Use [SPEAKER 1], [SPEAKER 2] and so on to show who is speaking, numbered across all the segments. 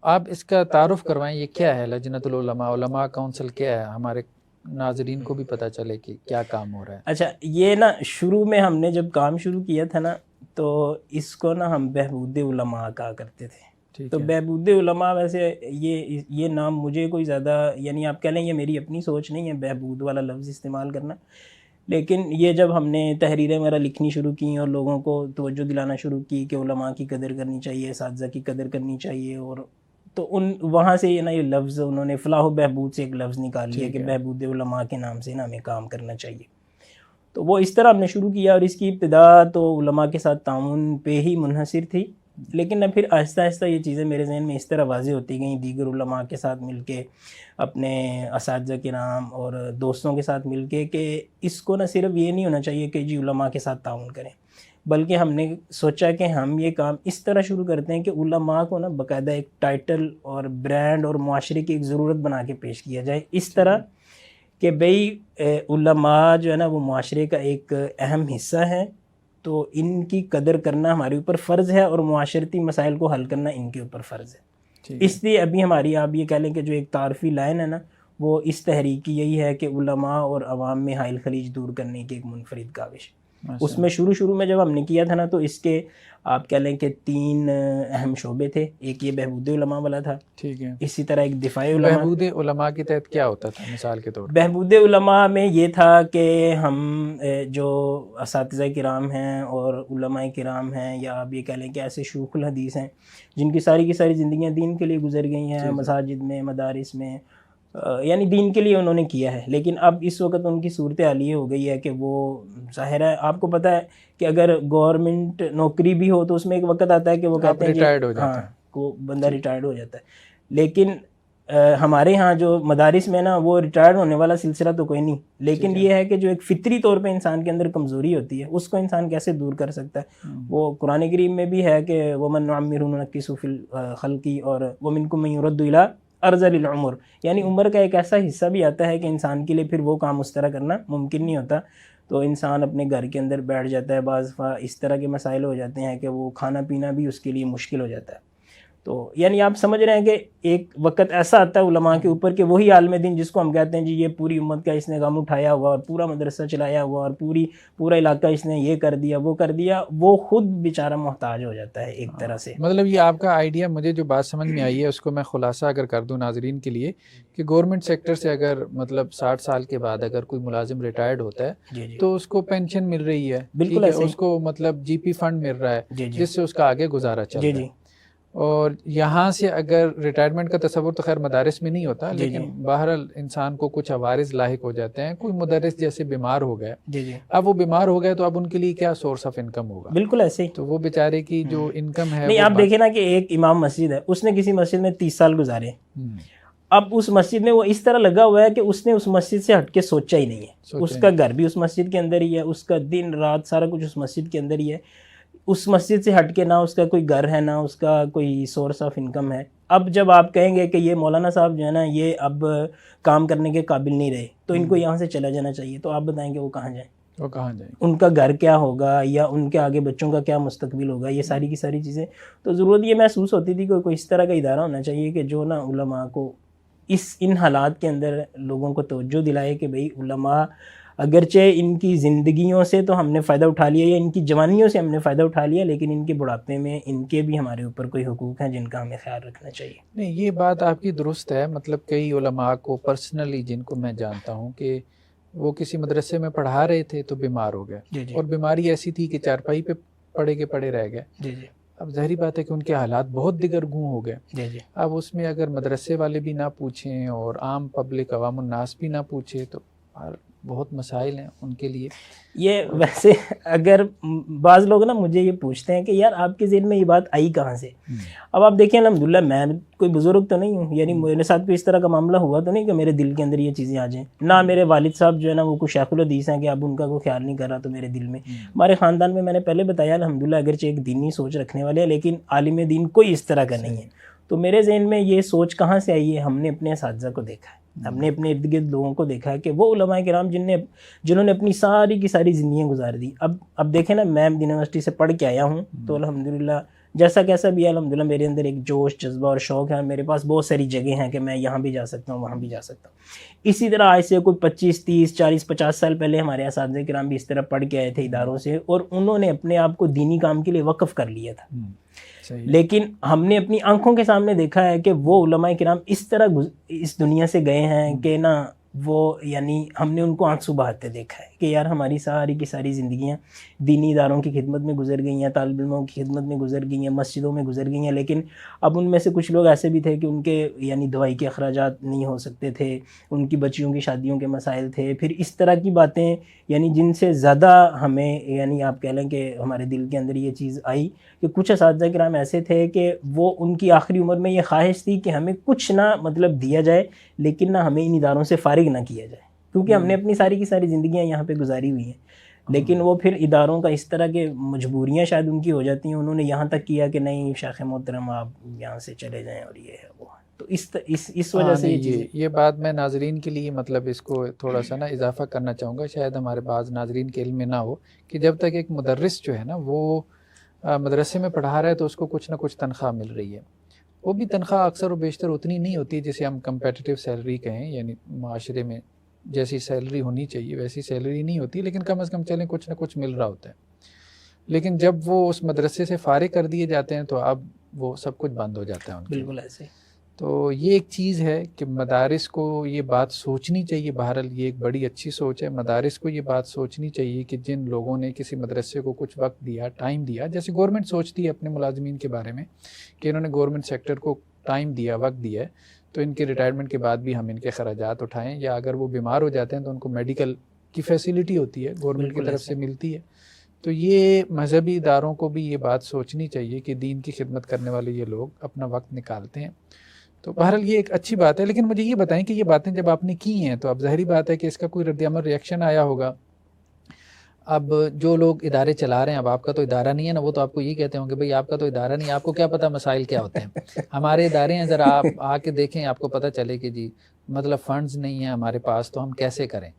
[SPEAKER 1] آپ اس کا تعارف کروائیں، یہ کیا ہے لجنۃ العلماء، علماء کونسل کیا ہے، ہمارے ناظرین کو بھی پتہ چلے کہ کیا کام ہو رہا ہے۔
[SPEAKER 2] اچھا، یہ نا شروع میں ہم نے جب کام شروع کیا تھا نا، تو اس کو نا ہم بہبود علماء کہا کرتے تھے۔
[SPEAKER 1] ٹھیک
[SPEAKER 2] تو
[SPEAKER 1] ہے،
[SPEAKER 2] بہبود علماء ویسے یہ نام مجھے کوئی زیادہ، یعنی آپ کہہ لیں یہ میری اپنی سوچ نہیں ہے بہبود والا لفظ استعمال کرنا، لیکن یہ جب ہم نے تحریریں وغیرہ لکھنی شروع کی اور لوگوں کو توجہ دلانا شروع کی کہ علماء کی قدر کرنی چاہیے، اساتذہ کی قدر کرنی چاہیے، اور تو وہاں سے یہ نا یہ لفظ انہوں نے فلاح و بہبود سے ایک لفظ نکال لیا
[SPEAKER 1] ٹھیک
[SPEAKER 2] کہ
[SPEAKER 1] ہے،
[SPEAKER 2] بہبود علماء کے نام سے نا ہمیں کام کرنا چاہیے۔ تو وہ اس طرح ہم نے شروع کیا، اور اس کی ابتدا تو علماء کے ساتھ تعاون پہ ہی منحصر تھی، لیکن اب پھر آہستہ آہستہ یہ چیزیں میرے ذہن میں اس طرح واضح ہوتی گئیں، دیگر علماء کے ساتھ مل کے، اپنے اساتذہ کرام اور دوستوں کے ساتھ مل کے، کہ اس کو نہ صرف یہ نہیں ہونا چاہیے کہ جی علماء کے ساتھ تعاون کریں، بلکہ ہم نے سوچا کہ ہم یہ کام اس طرح شروع کرتے ہیں کہ علماء کو نا باقاعدہ ایک ٹائٹل اور برانڈ اور معاشرے کی ایک ضرورت بنا کے پیش کیا جائے، اس طرح کہ بھئی علماء جو ہے نا وہ معاشرے کا ایک اہم حصہ ہے، تو ان کی قدر کرنا ہمارے اوپر فرض ہے، اور معاشرتی مسائل کو حل کرنا ان کے اوپر فرض ہے۔
[SPEAKER 1] ٹھیک ہے،
[SPEAKER 2] اس لیے ابھی ہماری آپ یہ کہہ لیں کہ جو ایک تعارفی لائن ہے نا، وہ اس تحریک کی یہی ہے کہ علماء اور عوام میں حائل خلیج دور کرنے کی ایک منفرد کاوش۔
[SPEAKER 1] ماشاء
[SPEAKER 2] اس میں
[SPEAKER 1] اللہ،
[SPEAKER 2] شروع میں جب ہم نے کیا تھا نا، تو اس کے آپ کہہ لیں کہ 3 اہم شعبے تھے۔ ایک یہ بہبود علماء والا تھا،
[SPEAKER 1] ٹھیک ہے۔
[SPEAKER 2] اسی طرح ایک دفاع علماء۔
[SPEAKER 1] بہبود علماء کے تحت کیا ہوتا تھا مثال کے طور پہ؟
[SPEAKER 2] بہبود علماء میں یہ تھا کہ ہم جو اساتذہ کرام ہیں اور علماء کرام ہیں، یا آپ یہ کہہ لیں کہ ایسے شیوخ الحدیث ہیں جن کی ساری زندگیاں دین کے لیے گزر گئی ہیں،
[SPEAKER 1] جی جی،
[SPEAKER 2] مساجد میں، مدارس میں، یعنی دین کے لیے انہوں نے کیا ہے، لیکن اب اس وقت ان کی صورتحال یہ ہو گئی ہے کہ وہ ظاہر ہے آپ کو پتہ ہے کہ اگر گورنمنٹ نوکری بھی ہو تو اس میں ایک وقت آتا ہے کہ وہ
[SPEAKER 1] آپ
[SPEAKER 2] کہتے ہیں جی
[SPEAKER 1] ریٹائرڈ ہو
[SPEAKER 2] ہاں،
[SPEAKER 1] جاتے ہیں۔
[SPEAKER 2] کو بندہ
[SPEAKER 1] ٹھیک،
[SPEAKER 2] ریٹائرڈ ہو جاتا ہے، لیکن ہمارے ہاں جو مدارس میں نا وہ ریٹائرڈ ہونے والا سلسلہ تو کوئی نہیں، لیکن یہ ہے کہ جو ایک فطری طور پہ انسان کے اندر کمزوری ہوتی ہے اس کو انسان کیسے دور کر سکتا ہے۔ وہ قرآن کریم میں بھی ہے کہ وَمَن نُعَمِّرْهُ نُنَكِّسْهُ فِي الْخَلْقِ، اور وَمِنْكُم مَّن يُرَدُّ إِلَىٰ أَرْذَلِ الْعُمُرِ، یعنی عمر کا ایک ایسا حصہ بھی آتا ہے کہ انسان کے لیے پھر وہ کام اس طرح کرنا ممکن نہیں ہوتا، تو انسان اپنے گھر کے اندر بیٹھ جاتا ہے، بعض دفعہ اس طرح کے مسائل ہو جاتے ہیں کہ وہ کھانا پینا بھی اس کے لیے مشکل ہو جاتا ہے۔ تو یعنی آپ سمجھ رہے ہیں کہ ایک وقت ایسا آتا ہے علماء کے اوپر کہ وہی عالم دین جس کو ہم کہتے ہیں جی یہ پوری امت کا اس نے غم اٹھایا ہوا اور پورا مدرسہ چلایا ہوا اور پورا علاقہ اس نے یہ کر دیا وہ کر دیا، وہ خود بیچارہ محتاج ہو جاتا ہے ایک طرح سے۔
[SPEAKER 1] مطلب یہ آپ کا آئیڈیا، مجھے جو بات سمجھ میں آئی ہے اس کو میں خلاصہ اگر کر دوں ناظرین کے لیے، کہ گورنمنٹ سیکٹر سے اگر مطلب 60 سال کے بعد اگر کوئی ملازم ریٹائرڈ ہوتا ہے
[SPEAKER 2] جی جی
[SPEAKER 1] تو اس کو پینشن مل رہی ہے،
[SPEAKER 2] بالکل
[SPEAKER 1] ٹھیک ہے،
[SPEAKER 2] ایسے ہی،
[SPEAKER 1] اس کو مطلب جی پی فنڈ مل رہا ہے
[SPEAKER 2] جی جی
[SPEAKER 1] جس سے اس کا آگے گزارا چل
[SPEAKER 2] جی
[SPEAKER 1] رہا
[SPEAKER 2] جی
[SPEAKER 1] ہے۔ اور یہاں سے اگر ریٹائرمنٹ کا تصور تو خیر مدارس میں نہیں ہوتا،
[SPEAKER 2] جی جی
[SPEAKER 1] لیکن بہرحال انسان کو کچھ عوارض لاحق ہو جاتے ہیں، کوئی مدرس جیسے بیمار ہو گئے،
[SPEAKER 2] جی جی
[SPEAKER 1] اب وہ بیمار ہو گئے تو اب ان کے لیے کیا سورس آف انکم ہوگا؟
[SPEAKER 2] بالکل ایسے ہی۔
[SPEAKER 1] تو وہ بیچارے کی جو انکم ہے
[SPEAKER 2] نہیں،
[SPEAKER 1] وہ
[SPEAKER 2] آپ دیکھیں نا کہ ایک امام مسجد ہے، اس نے کسی مسجد میں 30 سال گزارے، اب اس مسجد میں وہ اس طرح لگا ہوا ہے کہ اس نے اس مسجد سے ہٹ کے سوچا ہی نہیں ہے، اس کا گھر بھی اس مسجد کے اندر ہی ہے، اس کا دن رات سارا کچھ اس مسجد کے اندر ہی ہے، اس مسجد سے ہٹ کے نہ اس کا کوئی گھر ہے نہ اس کا کوئی سورس آف انکم ہے۔ اب جب آپ کہیں گے کہ یہ مولانا صاحب جو ہے نا یہ اب کام کرنے کے قابل نہیں رہے تو ان کو یہاں سے چلا جانا چاہیے، تو آپ بتائیں کہ وہ کہاں جائیں؟
[SPEAKER 1] وہ کہاں جائیں؟
[SPEAKER 2] ان کا گھر کیا ہوگا یا ان کے آگے بچوں کا کیا مستقبل ہوگا، یہ ساری کی ساری چیزیں۔ تو ضرورت یہ محسوس ہوتی تھی کہ کوئی اس طرح کا ادارہ ہونا چاہیے کہ جو نا علماء کو ان حالات کے اندر لوگوں کو توجہ دلائے کہ بھئی علماء اگرچہ ان کی زندگیوں سے تو ہم نے فائدہ اٹھا لیا یا ان کی جوانیوں سے ہم نے فائدہ اٹھا لیا، لیکن ان کے بڑھاپے میں ان کے بھی ہمارے اوپر کوئی حقوق ہیں جن کا ہمیں خیال رکھنا چاہیے۔
[SPEAKER 1] نہیں، یہ بات آپ کی درست ہے، مطلب کئی علماء کو پرسنلی جن کو میں جانتا ہوں کہ وہ کسی مدرسے میں پڑھا رہے تھے تو بیمار ہو گئے،
[SPEAKER 2] جی جی
[SPEAKER 1] اور بیماری ایسی تھی کہ چارپائی پہ پڑے کے پڑے رہ گئے۔
[SPEAKER 2] جی جی
[SPEAKER 1] اب ظاہری بات ہے کہ ان کے حالات بہت دگرگوں ہو گئے۔
[SPEAKER 2] جی جی
[SPEAKER 1] اب اس میں اگر مدرسے والے بھی نہ پوچھیں اور عام پبلک عوام الناس بھی نہ پوچھے تو بہت مسائل ہیں ان کے لیے۔
[SPEAKER 2] یہ ویسے اگر بعض لوگ نا مجھے یہ پوچھتے ہیں کہ یار آپ کے ذہن میں یہ بات آئی کہاں سے؟ اب آپ دیکھیں الحمدللہ میں کوئی بزرگ تو نہیں ہوں، یعنی میرے ساتھ کوئی اس طرح کا معاملہ ہوا تو نہیں کہ میرے دل کے اندر یہ چیزیں آ جائیں، نہ میرے والد صاحب جو ہے نا وہ کوئی شیخ الحدیث ہیں کہ اب ان کا کوئی خیال نہیں کر رہا تو میرے دل میں۔ ہمارے خاندان میں نے پہلے بتایا الحمدللہ اگرچہ ایک دینی سوچ رکھنے والے ہیں لیکن عالم دین کوئی اس طرح کا نہیں ہے۔ تو میرے ذہن میں یہ سوچ کہاں سے آئی ہے؟ ہم نے اپنے اساتذہ کو دیکھا ہے، ہم نے اپنے ارد گرد لوگوں کو دیکھا ہے کہ وہ علماء کرام جنہوں نے اپنی ساری کی ساری زندگیاں گزار دی۔ اب دیکھیں نا، میں یونیورسٹی سے پڑھ کے آیا ہوں تو الحمدللہ جیسا کیسا بھی ہے الحمدللہ میرے اندر ایک جوش جذبہ اور شوق ہے، اور میرے پاس بہت ساری جگہیں ہیں کہ میں یہاں بھی جا سکتا ہوں، وہاں بھی جا سکتا ہوں۔ اسی طرح آج سے کوئی 25 30 40 50 سال پہلے ہمارے اساتذہ کرام بھی اس طرح پڑھ کے آئے تھے اداروں سے، اور انہوں نے اپنے آپ کو دینی کام کے لیے وقف کر لیا تھا، لیکن ہم نے اپنی آنکھوں کے سامنے دیکھا ہے کہ وہ علماء کرام اس طرح اس دنیا سے گئے ہیں کہ نا وہ یعنی ہم نے ان کو آنسو بہاتے دیکھا ہے کہ یار ہماری ساری کی ساری زندگیاں دینی اداروں کی خدمت میں گزر گئی ہیں، طالب علموں کی خدمت میں گزر گئی ہیں، مسجدوں میں گزر گئی ہیں، لیکن اب ان میں سے کچھ لوگ ایسے بھی تھے کہ ان کے یعنی دوائی کے اخراجات نہیں ہو سکتے تھے، ان کی بچیوں کی شادیوں کے مسائل تھے، پھر اس طرح کی باتیں یعنی جن سے زیادہ ہمیں یعنی آپ کہہ لیں کہ ہمارے دل کے اندر یہ چیز آئی کہ کچھ اساتذہ کرام ایسے تھے کہ وہ ان کی آخری عمر میں یہ خواہش تھی کہ ہمیں کچھ نہ مطلب دیا جائے، لیکن نہ ہمیں ان اداروں سے فارغ نہ کیا جائے، کیونکہ ہم نے اپنی ساری کی ساری زندگیاں یہاں پہ گزاری ہوئی ہیں، لیکن وہ پھر اداروں کا اس طرح کے مجبوریاں شاید ان کی ہو جاتی ہیں، انہوں نے یہاں تک کیا کہ نہیں شیخ محترم آپ یہاں سے چلے جائیں اور یہ ہے وہ ہے، تو اس وجہ سے
[SPEAKER 1] یہ بات میں ناظرین کے لیے مطلب اس کو تھوڑا سا نا اضافہ کرنا چاہوں گا، شاید ہمارے بعض ناظرین کے علم میں نہ ہو کہ جب تک ایک مدرس جو ہے نا وہ مدرسے میں پڑھا رہا ہے تو اس کو کچھ نہ کچھ تنخواہ مل رہی ہے، وہ بھی تنخواہ اکثر و بیشتر اتنی نہیں ہوتی جسے ہم کمپیٹیٹیو سیلری کہیں، یعنی معاشرے میں جیسی سیلری ہونی چاہیے ویسی سیلری نہیں ہوتی، لیکن کم از کم چلیں کچھ نہ کچھ مل رہا ہوتا ہے۔ لیکن جب وہ اس مدرسے سے فارغ کر دیے جاتے ہیں تو اب وہ سب کچھ بند ہو جاتا ہے ان کے۔
[SPEAKER 2] بالکل ایسے
[SPEAKER 1] تو یہ ایک چیز ہے کہ مدارس کو یہ بات سوچنی چاہیے، بہرحال یہ ایک بڑی اچھی سوچ ہے، مدارس کو یہ بات سوچنی چاہیے کہ جن لوگوں نے کسی مدرسے کو کچھ وقت دیا، ٹائم دیا، جیسے گورنمنٹ سوچتی ہے اپنے ملازمین کے بارے میں کہ انہوں نے گورنمنٹ سیکٹر کو ٹائم دیا، وقت دیا ہے، تو ان کے ریٹائرمنٹ کے بعد بھی ہم ان کے اخراجات اٹھائیں، یا اگر وہ بیمار ہو جاتے ہیں تو ان کو میڈیکل کی فیسلٹی ہوتی ہے گورنمنٹ کی طرف سے ملتی ہے۔ تو یہ مذہبی اداروں کو بھی یہ بات سوچنی چاہیے کہ دین کی خدمت کرنے والے یہ لوگ اپنا وقت نکالتے ہیں، تو بہرحال یہ ایک اچھی بات ہے۔ لیکن مجھے یہ بتائیں کہ یہ باتیں جب آپ نے کی ہیں تو اب ظاہری بات ہے کہ اس کا کوئی رد عمل ریئیکشن آیا ہوگا۔ اب جو لوگ ادارے چلا رہے ہیں، اب آپ کا تو ادارہ نہیں ہے نا، وہ تو آپ کو یہ کہتے ہوں گے بھئی آپ کا تو ادارہ نہیں ہے، آپ کو کیا پتہ مسائل کیا ہوتے ہیں، ہمارے ادارے ہیں، ذرا آپ آ کے دیکھیں، آپ کو پتہ چلے کہ جی مطلب فنڈز نہیں ہیں ہمارے پاس تو ہم کیسے کریں۔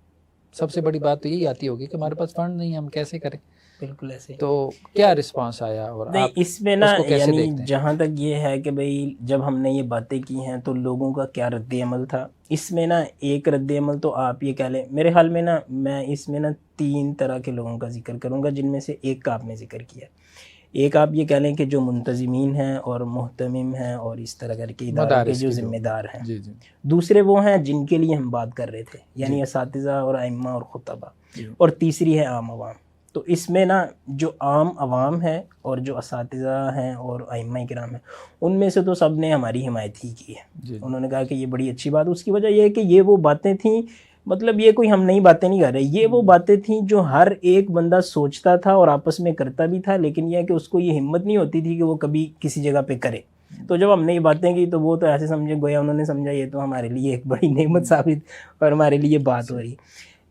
[SPEAKER 1] سب سے بڑی بات تو یہی آتی ہوگی کہ ہمارے پاس فنڈ نہیں ہے، ہم کیسے کریں۔
[SPEAKER 2] بالکل ایسے
[SPEAKER 1] تو کیا رسپانس آیا اور
[SPEAKER 2] نہیں
[SPEAKER 1] آپ
[SPEAKER 2] اس میں نا
[SPEAKER 1] اس کو کیسے
[SPEAKER 2] یعنی
[SPEAKER 1] دیکھتے ہیں؟
[SPEAKER 2] جہاں تک یہ ہے کہ بھئی جب ہم نے یہ باتیں کی ہیں تو لوگوں کا کیا رد عمل تھا، اس میں نا ایک رد عمل تو آپ یہ کہہ لیں، میرے حال میں نا میں اس میں نا 3 طرح کے لوگوں کا ذکر کروں گا، جن میں سے ایک کا آپ نے ذکر کیا۔ ایک آپ یہ کہہ لیں کہ جو منتظمین ہیں اور محتمم ہیں اور اس طرح کر کے اداروں کے جو ذمہ دار ہیں۔
[SPEAKER 1] جی جی
[SPEAKER 2] دوسرے وہ ہیں جن کے لیے ہم بات کر رہے تھے، یعنی اساتذہ اور ائمہ اور خطبہ، اور تیسری ہے عام عوام۔ تو اس میں نا جو عام عوام ہے اور جو اساتذہ ہیں اور ائمہ کرام ہیں، ان میں سے تو سب نے ہماری حمایت ہی کی ہے، انہوں نے کہا کہ یہ بڑی اچھی بات۔ اس کی وجہ یہ ہے کہ یہ وہ باتیں تھیں، مطلب یہ کوئی ہم نئی باتیں نہیں کر رہے، یہ وہ باتیں تھیں جو ہر ایک بندہ سوچتا تھا اور آپس میں کرتا بھی تھا، لیکن یہ ہے کہ اس کو یہ ہمت نہیں ہوتی تھی کہ وہ کبھی کسی جگہ پہ کرے۔ تو جب ہم نے یہ باتیں کی تو وہ تو ایسے سمجھے گویا انہوں نے سمجھا یہ تو ہمارے لیے ایک بڑی نعمت ثابت اور ہمارے لیے بات ہو رہی۔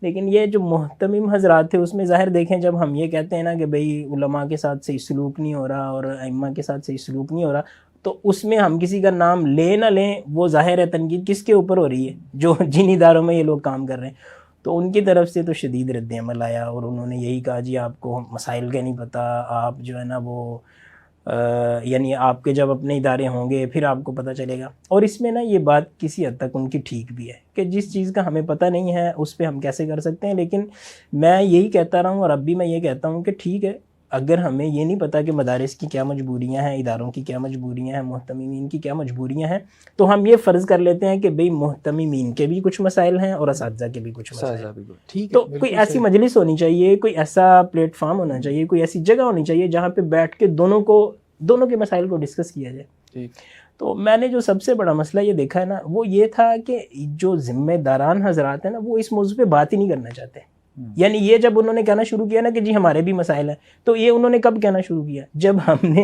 [SPEAKER 2] لیکن یہ جو محتمم حضرات تھے اس میں ظاہر دیکھیں، جب ہم یہ کہتے ہیں نا کہ بھئی علماء کے ساتھ صحیح سلوک نہیں ہو رہا اور ائمہ کے ساتھ صحیح سلوک نہیں ہو رہا، تو اس میں ہم کسی کا نام لیں نہ لیں، وہ ظاہر ہے تنقید کس کے اوپر ہو رہی ہے، جو جن اداروں میں یہ لوگ کام کر رہے ہیں۔ تو ان کی طرف سے تو شدید رد عمل آیا اور انہوں نے یہی کہا جی آپ کو مسائل کا نہیں پتہ، آپ جو ہے نا وہ یعنی آپ کے جب اپنے ادارے ہوں گے پھر آپ کو پتہ چلے گا۔ اور اس میں نا یہ بات کسی حد تک ان کی ٹھیک بھی ہے کہ جس چیز کا ہمیں پتہ نہیں ہے اس پہ ہم کیسے کر سکتے ہیں، لیکن میں یہی کہتا رہا ہوں اور اب بھی میں یہ کہتا ہوں کہ ٹھیک ہے، اگر ہمیں یہ نہیں پتہ کہ مدارس کی کیا مجبوریاں ہیں، اداروں کی کیا مجبوریاں ہیں، محتممین کی کیا مجبوریاں ہیں، تو ہم یہ فرض کر لیتے ہیں کہ بھئی محتممین کے بھی کچھ مسائل ہیں اور اساتذہ کے بھی کچھ مسائل ہیں۔ تو کوئی ایسی مجلس ہونی چاہیے، کوئی ایسا پلیٹ فارم ہونا چاہیے، کوئی ایسی جگہ ہونی چاہیے جہاں پہ بیٹھ کے دونوں کے مسائل کو ڈسکس کیا جائے۔ تو میں نے جو سب سے بڑا مسئلہ یہ دیکھا ہے نا وہ یہ تھا کہ جو ذمہ داران حضرات ہیں نا وہ اس موضوع پہ بات ہی نہیں کرنا چاہتے۔ یعنی یہ جب انہوں نے کہنا شروع کیا نا کہ جی ہمارے بھی مسائل ہیں، تو یہ انہوں نے کب کہنا شروع کیا؟ جب ہم نے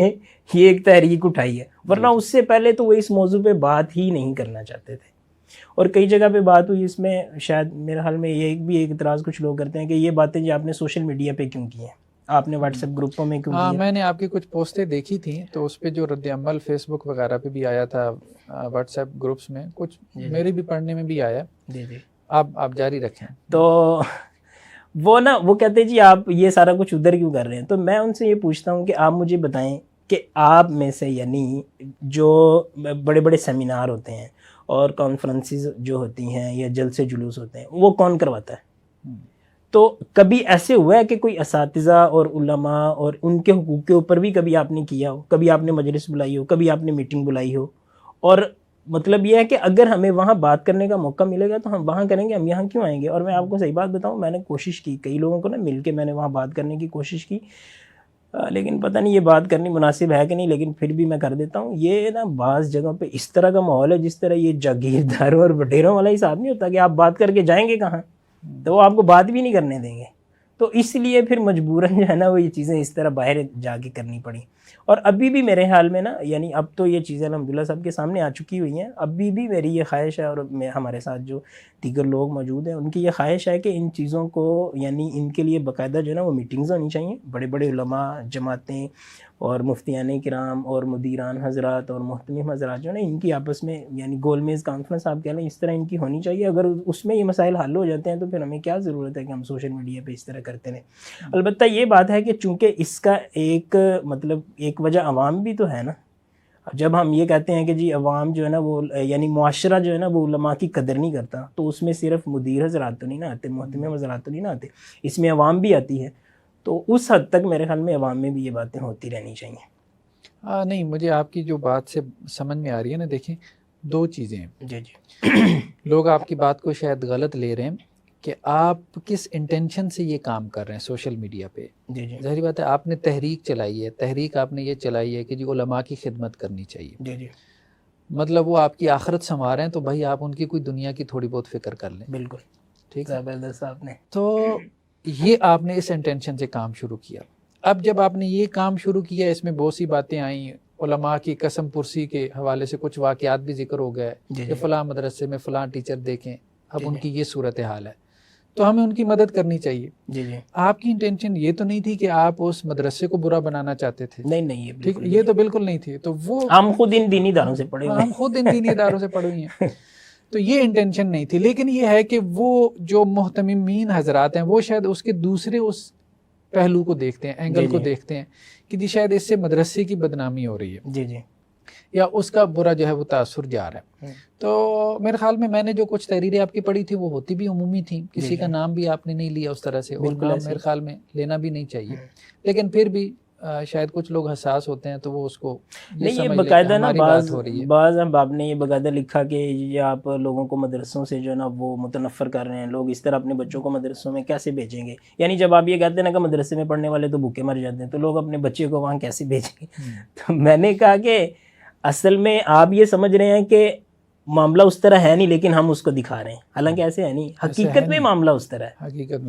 [SPEAKER 2] یہ ایک تحریک اٹھائی ہے، ورنہ اس سے پہلے تو وہ اس موضوع پہ بات ہی نہیں کرنا چاہتے تھے۔ اور کئی جگہ پہ بات ہوئی، اس میں شاید میرے حال میں یہ بھی ایک اعتراض کچھ لوگ کرتے ہیں کہ یہ باتیں جو آپ نے سوشل میڈیا پہ کیوں کی ہیں، آپ نے واٹس ایپ گروپوں میں کیوں کی ہیں؟
[SPEAKER 1] میں نے آپ کی کچھ پوسٹیں دیکھی تھیں تو اس پہ جو رد عمل فیس بک وغیرہ پہ بھی آیا تھا، واٹس ایپ گروپس میں کچھ میرے بھی پڑھنے میں بھی آیا۔
[SPEAKER 2] جی جی
[SPEAKER 1] آپ جاری رکھیں۔
[SPEAKER 2] تو وہ کہتے ہیں جی آپ یہ سارا کچھ ادھر کیوں کر رہے ہیں، تو میں ان سے یہ پوچھتا ہوں کہ آپ مجھے بتائیں کہ آپ میں سے یعنی جو بڑے بڑے سیمینار ہوتے ہیں اور کانفرنسز جو ہوتی ہیں یا جلسے جلوس ہوتے ہیں وہ کون کرواتا ہے؟ تو کبھی ایسے ہوا ہے کہ کوئی اساتذہ اور علماء اور ان کے حقوق کے اوپر بھی کبھی آپ نے کیا ہو، کبھی آپ نے مجلس بلائی ہو، کبھی آپ نے میٹنگ بلائی ہو؟ اور مطلب یہ ہے کہ اگر ہمیں وہاں بات کرنے کا موقع ملے گا تو ہم وہاں کریں گے، ہم یہاں کیوں آئیں گے؟ اور میں آپ کو صحیح بات بتاؤں، میں نے کوشش کی کئی لوگوں کو نا مل کے میں نے وہاں بات کرنے کی کوشش کی، لیکن پتہ نہیں یہ بات کرنی مناسب ہے کہ نہیں، لیکن پھر بھی میں کر دیتا ہوں۔ یہ نا بعض جگہوں پہ اس طرح کا ماحول ہے جس طرح یہ جاگیرداروں اور وڈیروں والا حساب نہیں ہوتا کہ آپ بات کر کے جائیں گے کہاں، تو وہ آپ کو بات بھی نہیں کرنے دیں گے۔ تو اس لیے پھر مجبوراً جو ہے نا وہ یہ چیزیں اس طرح باہر جا کے کرنی پڑی۔ اور ابھی بھی میرے حال میں نا یعنی اب تو یہ چیزیں الحمدللہ سب کے سامنے آ چکی ہوئی ہیں، ابھی بھی میری یہ خواہش ہے اور ہمارے ساتھ جو دیگر لوگ موجود ہیں ان کی یہ خواہش ہے کہ ان چیزوں کو یعنی ان کے لیے باقاعدہ جو ہے نا وہ میٹنگز ہونی چاہیے، بڑے بڑے علماء، جماعتیں اور مفتیان کرام اور مدیران حضرات اور محتمم حضرات جو ہے نا ان کی آپس میں یعنی گول میز کانفرنس آپ کہہ لیں، اس طرح ان کی ہونی چاہیے۔ اگر اس میں یہ مسائل حل ہو جاتے ہیں تو پھر ہمیں کیا ضرورت ہے کہ ہم سوشل میڈیا پہ اس طرح کرتے رہیں۔ البتہ یہ بات ہے کہ چونکہ اس کا ایک مطلب ایک وجہ عوام بھی تو ہے نا۔ جب ہم یہ کہتے ہیں کہ جی عوام جو ہے نا وہ یعنی معاشرہ جو ہے نا وہ علماء کی قدر نہیں کرتا، تو اس میں صرف مدیر حضرات تو نہیں نہ آتے، محتمم حضرات تو نہیں نہ آتے، اس میں عوام بھی آتی ہے۔ تو اس حد تک میرے خیال میں عوام میں بھی یہ باتیں ہوتی رہنی چاہیے۔
[SPEAKER 1] نہیں، مجھے آپ کی جو بات سے سمجھ میں آ رہی ہے نا، دیکھیں دو چیزیں ہیں۔
[SPEAKER 2] جی جی
[SPEAKER 1] لوگ آپ کی بات کو شاید غلط لے رہے ہیں کہ آپ کس انٹینشن سے یہ کام کر رہے ہیں سوشل میڈیا پہ۔
[SPEAKER 2] جی جی
[SPEAKER 1] ظاہری بات ہے آپ نے تحریک چلائی ہے، تحریک آپ نے یہ چلائی ہے کہ جی علماء کی خدمت کرنی چاہیے،
[SPEAKER 2] جی جی
[SPEAKER 1] مطلب وہ آپ کی آخرت سنوار ہیں، تو بھائی آپ ان کی کوئی دنیا کی تھوڑی بہت فکر کر لیں،
[SPEAKER 2] بالکل
[SPEAKER 1] ٹھیک ہے۔
[SPEAKER 2] زبردست آپ نے۔
[SPEAKER 1] تو یہ آپ نے اس انٹینشن سے کام شروع کیا۔ اب جب آپ نے یہ کام شروع کیا، اس میں بہت سی باتیں آئیں، علماء کی قسم پرسی کے حوالے سے کچھ واقعات بھی ذکر ہو گئے کہ فلاں مدرسے میں فلاں ٹیچر دیکھیں، اب ان کی یہ صورتحال ہے، تو ہمیں ان کی مدد کرنی چاہیے۔
[SPEAKER 2] جی جی
[SPEAKER 1] آپ کی انٹینشن یہ تو نہیں تھی کہ آپ اس مدرسے کو برا بنانا چاہتے تھے،
[SPEAKER 2] نہیں یہ
[SPEAKER 1] ٹھیک، یہ تو بالکل نہیں تھی۔ تو وہ
[SPEAKER 2] ہم خود ان دینی اداروں سے پڑھے ہوئے
[SPEAKER 1] ہم خود ان دینی اداروں سے پڑھے ہوئے ہیں، تو یہ انٹینشن نہیں تھی۔ لیکن یہ ہے کہ وہ جو محتممین حضرات ہیں وہ شاید اس کے دوسرے اس پہلو کو دیکھتے ہیں، اینگل کو دیکھتے ہیں کہ جی شاید اس سے مدرسے کی بدنامی ہو رہی ہے،
[SPEAKER 2] جی جی
[SPEAKER 1] یا اس کا برا جو ہے وہ تاثر جا رہا ہے۔ تو میرے خیال میں نے جو کچھ تحریریں آپ کی پڑھی تھی وہ ہوتی بھی عمومی تھیں، کسی کا نام بھی آپ نے نہیں لیا اس طرح سے، اور نام میرے خیال میں لینا بھی نہیں چاہیے، لیکن پھر بھی شاید کچھ لوگ حساس ہوتے ہیں تو وہ اس کو
[SPEAKER 2] نہیں، یہ باقاعدہ نا بعض آپ نے یہ باقاعدہ لکھا کہ یہ آپ لوگوں کو مدرسوں سے جو ہے نا وہ متنفر کر رہے ہیں، لوگ اس طرح اپنے بچوں کو مدرسوں میں کیسے بھیجیں گے؟ یعنی جب آپ یہ کہتے ہیں نا کہ مدرسے میں پڑھنے والے تو بھوکے مر جاتے ہیں، تو لوگ اپنے بچے کو وہاں کیسے بھیجیں گے؟ تو میں نے کہا کہ اصل میں آپ یہ سمجھ رہے ہیں کہ معاملہ اس طرح ہے نہیں، لیکن ہم اس کو دکھا رہے ہیں، حالانکہ ایسے ہے نہیں، حقیقت میں معاملہ اس طرح ہے، حقیقت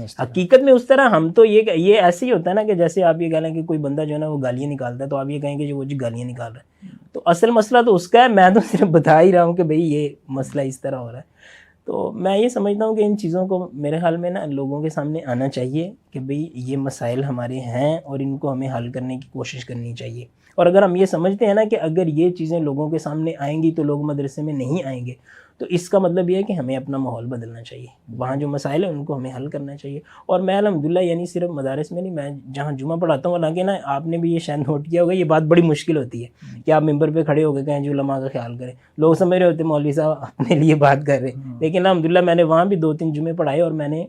[SPEAKER 2] میں اس طرح۔ ہم تو یہ ایسے ہی ہوتا ہے نا کہ جیسے آپ یہ کہہ لیں کہ کوئی بندہ جو ہے نا وہ گالیاں نکالتا ہے، تو آپ یہ کہیں گے کہ وہ جی گالیاں نکال رہا ہے، تو اصل مسئلہ تو اس کا ہے، میں تو صرف بتا ہی رہا ہوں کہ بھئی یہ مسئلہ اس طرح ہو رہا ہے۔ تو میں یہ سمجھتا ہوں کہ ان چیزوں کو میرے خیال میں نا لوگوں کے سامنے آنا چاہیے کہ بھئی یہ مسائل ہمارے ہیں اور ان کو ہمیں حل کرنے کی کوشش کرنی چاہیے۔ اور اگر ہم یہ سمجھتے ہیں نا کہ اگر یہ چیزیں لوگوں کے سامنے آئیں گی تو لوگ مدرسے میں نہیں آئیں گے، تو اس کا مطلب یہ ہے کہ ہمیں اپنا ماحول بدلنا چاہیے، وہاں جو مسائل ہیں ان کو ہمیں حل کرنا چاہیے۔ اور میں الحمدللہ یعنی صرف مدارس میں نہیں، میں جہاں جمعہ پڑھاتا ہوں، حالانکہ نا آپ نے بھی یہ شاید نوٹ کیا ہوگا، یہ بات بڑی مشکل ہوتی ہے کہ آپ ممبر پہ کھڑے ہو کے کہیں جو علماء کا خیال کریں، لوگ سمجھ رہے ہوتے مولوی صاحب اپنے لیے بات کر رہے ہیں، لیکن الحمدللہ میں نے وہاں بھی 2-3 جمعے پڑھائے اور میں نے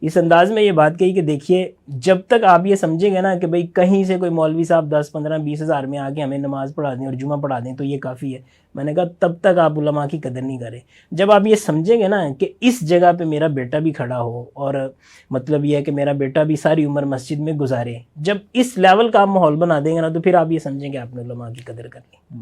[SPEAKER 2] اس انداز میں یہ بات کہی کہ دیکھیے جب تک آپ یہ سمجھیں گے نا کہ بھئی کہیں سے کوئی مولوی صاحب 10-15-20 ہزار میں آ کے ہمیں نماز پڑھا دیں اور جمعہ پڑھا دیں تو یہ کافی ہے، میں نے کہا تب تک آپ علماء کی قدر نہیں کریں۔ جب آپ یہ سمجھیں گے نا کہ اس جگہ پہ میرا بیٹا بھی کھڑا ہو اور مطلب یہ ہے کہ میرا بیٹا بھی ساری عمر مسجد میں گزارے، جب اس لیول کا آپ ماحول بنا دیں گے نا تو پھر آپ یہ سمجھیں کہ آپ نے علماء کی قدر کر لی۔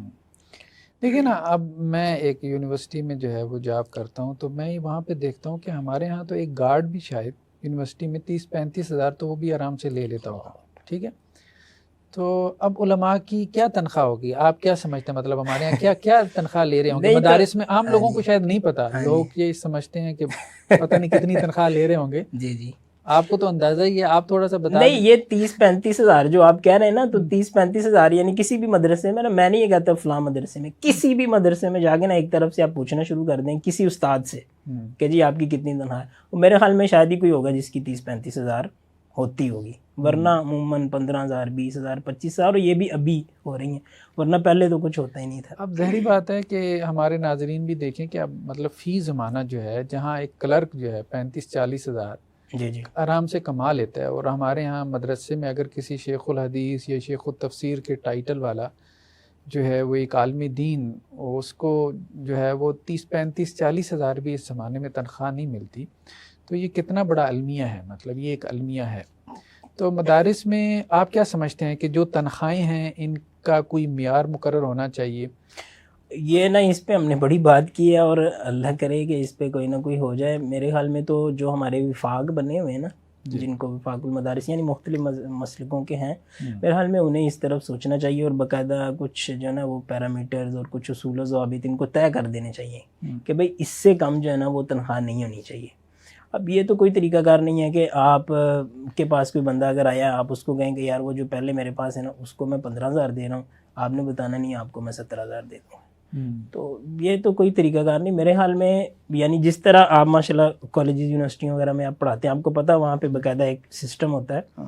[SPEAKER 1] دیکھیں نا، اب میں ایک یونیورسٹی میں جو ہے وہ جاب کرتا ہوں، تو میں وہاں پہ دیکھتا ہوں کہ ہمارے ہاں تو ایک گارڈ بھی شاید یونیورسٹی میں 30-35 ہزار تو وہ بھی آرام سے لے لیتا ہوگا، ٹھیک ہے۔ تو اب علماء کی کیا تنخواہ ہوگی؟ آپ کیا سمجھتے ہیں؟ مطلب ہمارے یہاں کیا تنخواہ لے رہے ہوں گے مدارس میں؟ عام لوگوں کو شاید نہیں پتا، لوگ یہ سمجھتے ہیں کہ پتہ نہیں کتنی تنخواہ لے رہے ہوں گے۔
[SPEAKER 2] جی جی،
[SPEAKER 1] آپ کو تو اندازہ ہی ہے، آپ تھوڑا سا بتا
[SPEAKER 2] نہیں یہ 30-35 ہزار جو آپ کہہ رہے ہیں نا، تو 30-35 ہزار یعنی کسی بھی مدرسے میں نا، میں نہیں یہ کہتا فلاں مدرسے میں، کسی بھی مدرسے میں جا کے نا ایک طرف سے آپ پوچھنا شروع کر دیں کسی استاد سے کہ جی آپ کی کتنی تنخواہ ہے، میرے خیال میں شاید ہی کوئی ہوگا جس کی 30-35 ہزار ہوتی ہوگی، ورنہ عموماً 15,000 20,000 25,000 اور یہ بھی ابھی ہو رہی ہیں، ورنہ پہلے تو کچھ ہوتا ہی نہیں تھا.
[SPEAKER 1] اب ظاہری بات ہے کہ ہمارے ناظرین بھی دیکھیں کہ اب مطلب فی زمانہ جو ہے جہاں ایک کلرک جو ہے 35-40 ہزار
[SPEAKER 2] جی جی
[SPEAKER 1] آرام سے کما لیتا ہے، اور ہمارے ہاں مدرسے میں اگر کسی شیخ الحدیث یا شیخ التفسیر کے ٹائٹل والا جو ہے وہ ایک عالم دین، اس کو جو ہے وہ 30-35-40 ہزار بھی اس زمانے میں تنخواہ نہیں ملتی، تو یہ کتنا بڑا المیہ ہے، مطلب یہ ایک المیہ ہے. تو مدارس میں آپ کیا سمجھتے ہیں کہ جو تنخواہیں ہیں ان کا کوئی معیار مقرر ہونا چاہیے؟
[SPEAKER 2] یہ نا اس پہ ہم نے بڑی بات کی ہے، اور اللہ کرے کہ اس پہ کوئی نہ کوئی ہو جائے. میرے خیال میں تو جو ہمارے وفاق بنے ہوئے ہیں نا، جن کو وفاق المدارس یعنی مختلف مسلکوں کے ہیں، میرے خیال میں انہیں اس طرف سوچنا چاہیے، اور باقاعدہ کچھ جو ہے نا وہ پیرامیٹرز اور کچھ اصول و ضوابط ان کو طے کر دینے چاہیے کہ بھئی اس سے کم جو ہے نا وہ تنخواہ نہیں ہونی چاہیے. اب یہ تو کوئی طریقہ کار نہیں ہے کہ آپ کے پاس کوئی بندہ اگر آیا آپ اس کو کہیں کہ یار وہ جو پہلے میرے پاس ہے نا اس کو میں 15,000 دے رہا ہوں، آپ نے بتانا نہیں آپ کو میں 17,000 دے دوں. تو یہ تو کوئی طریقہ کار نہیں میرے حال میں. یعنی جس طرح آپ ماشاءاللہ کالجز یونیورسٹیوں وغیرہ میں آپ پڑھاتے ہیں، آپ کو پتہ وہاں پہ باقاعدہ ایک سسٹم ہوتا ہے،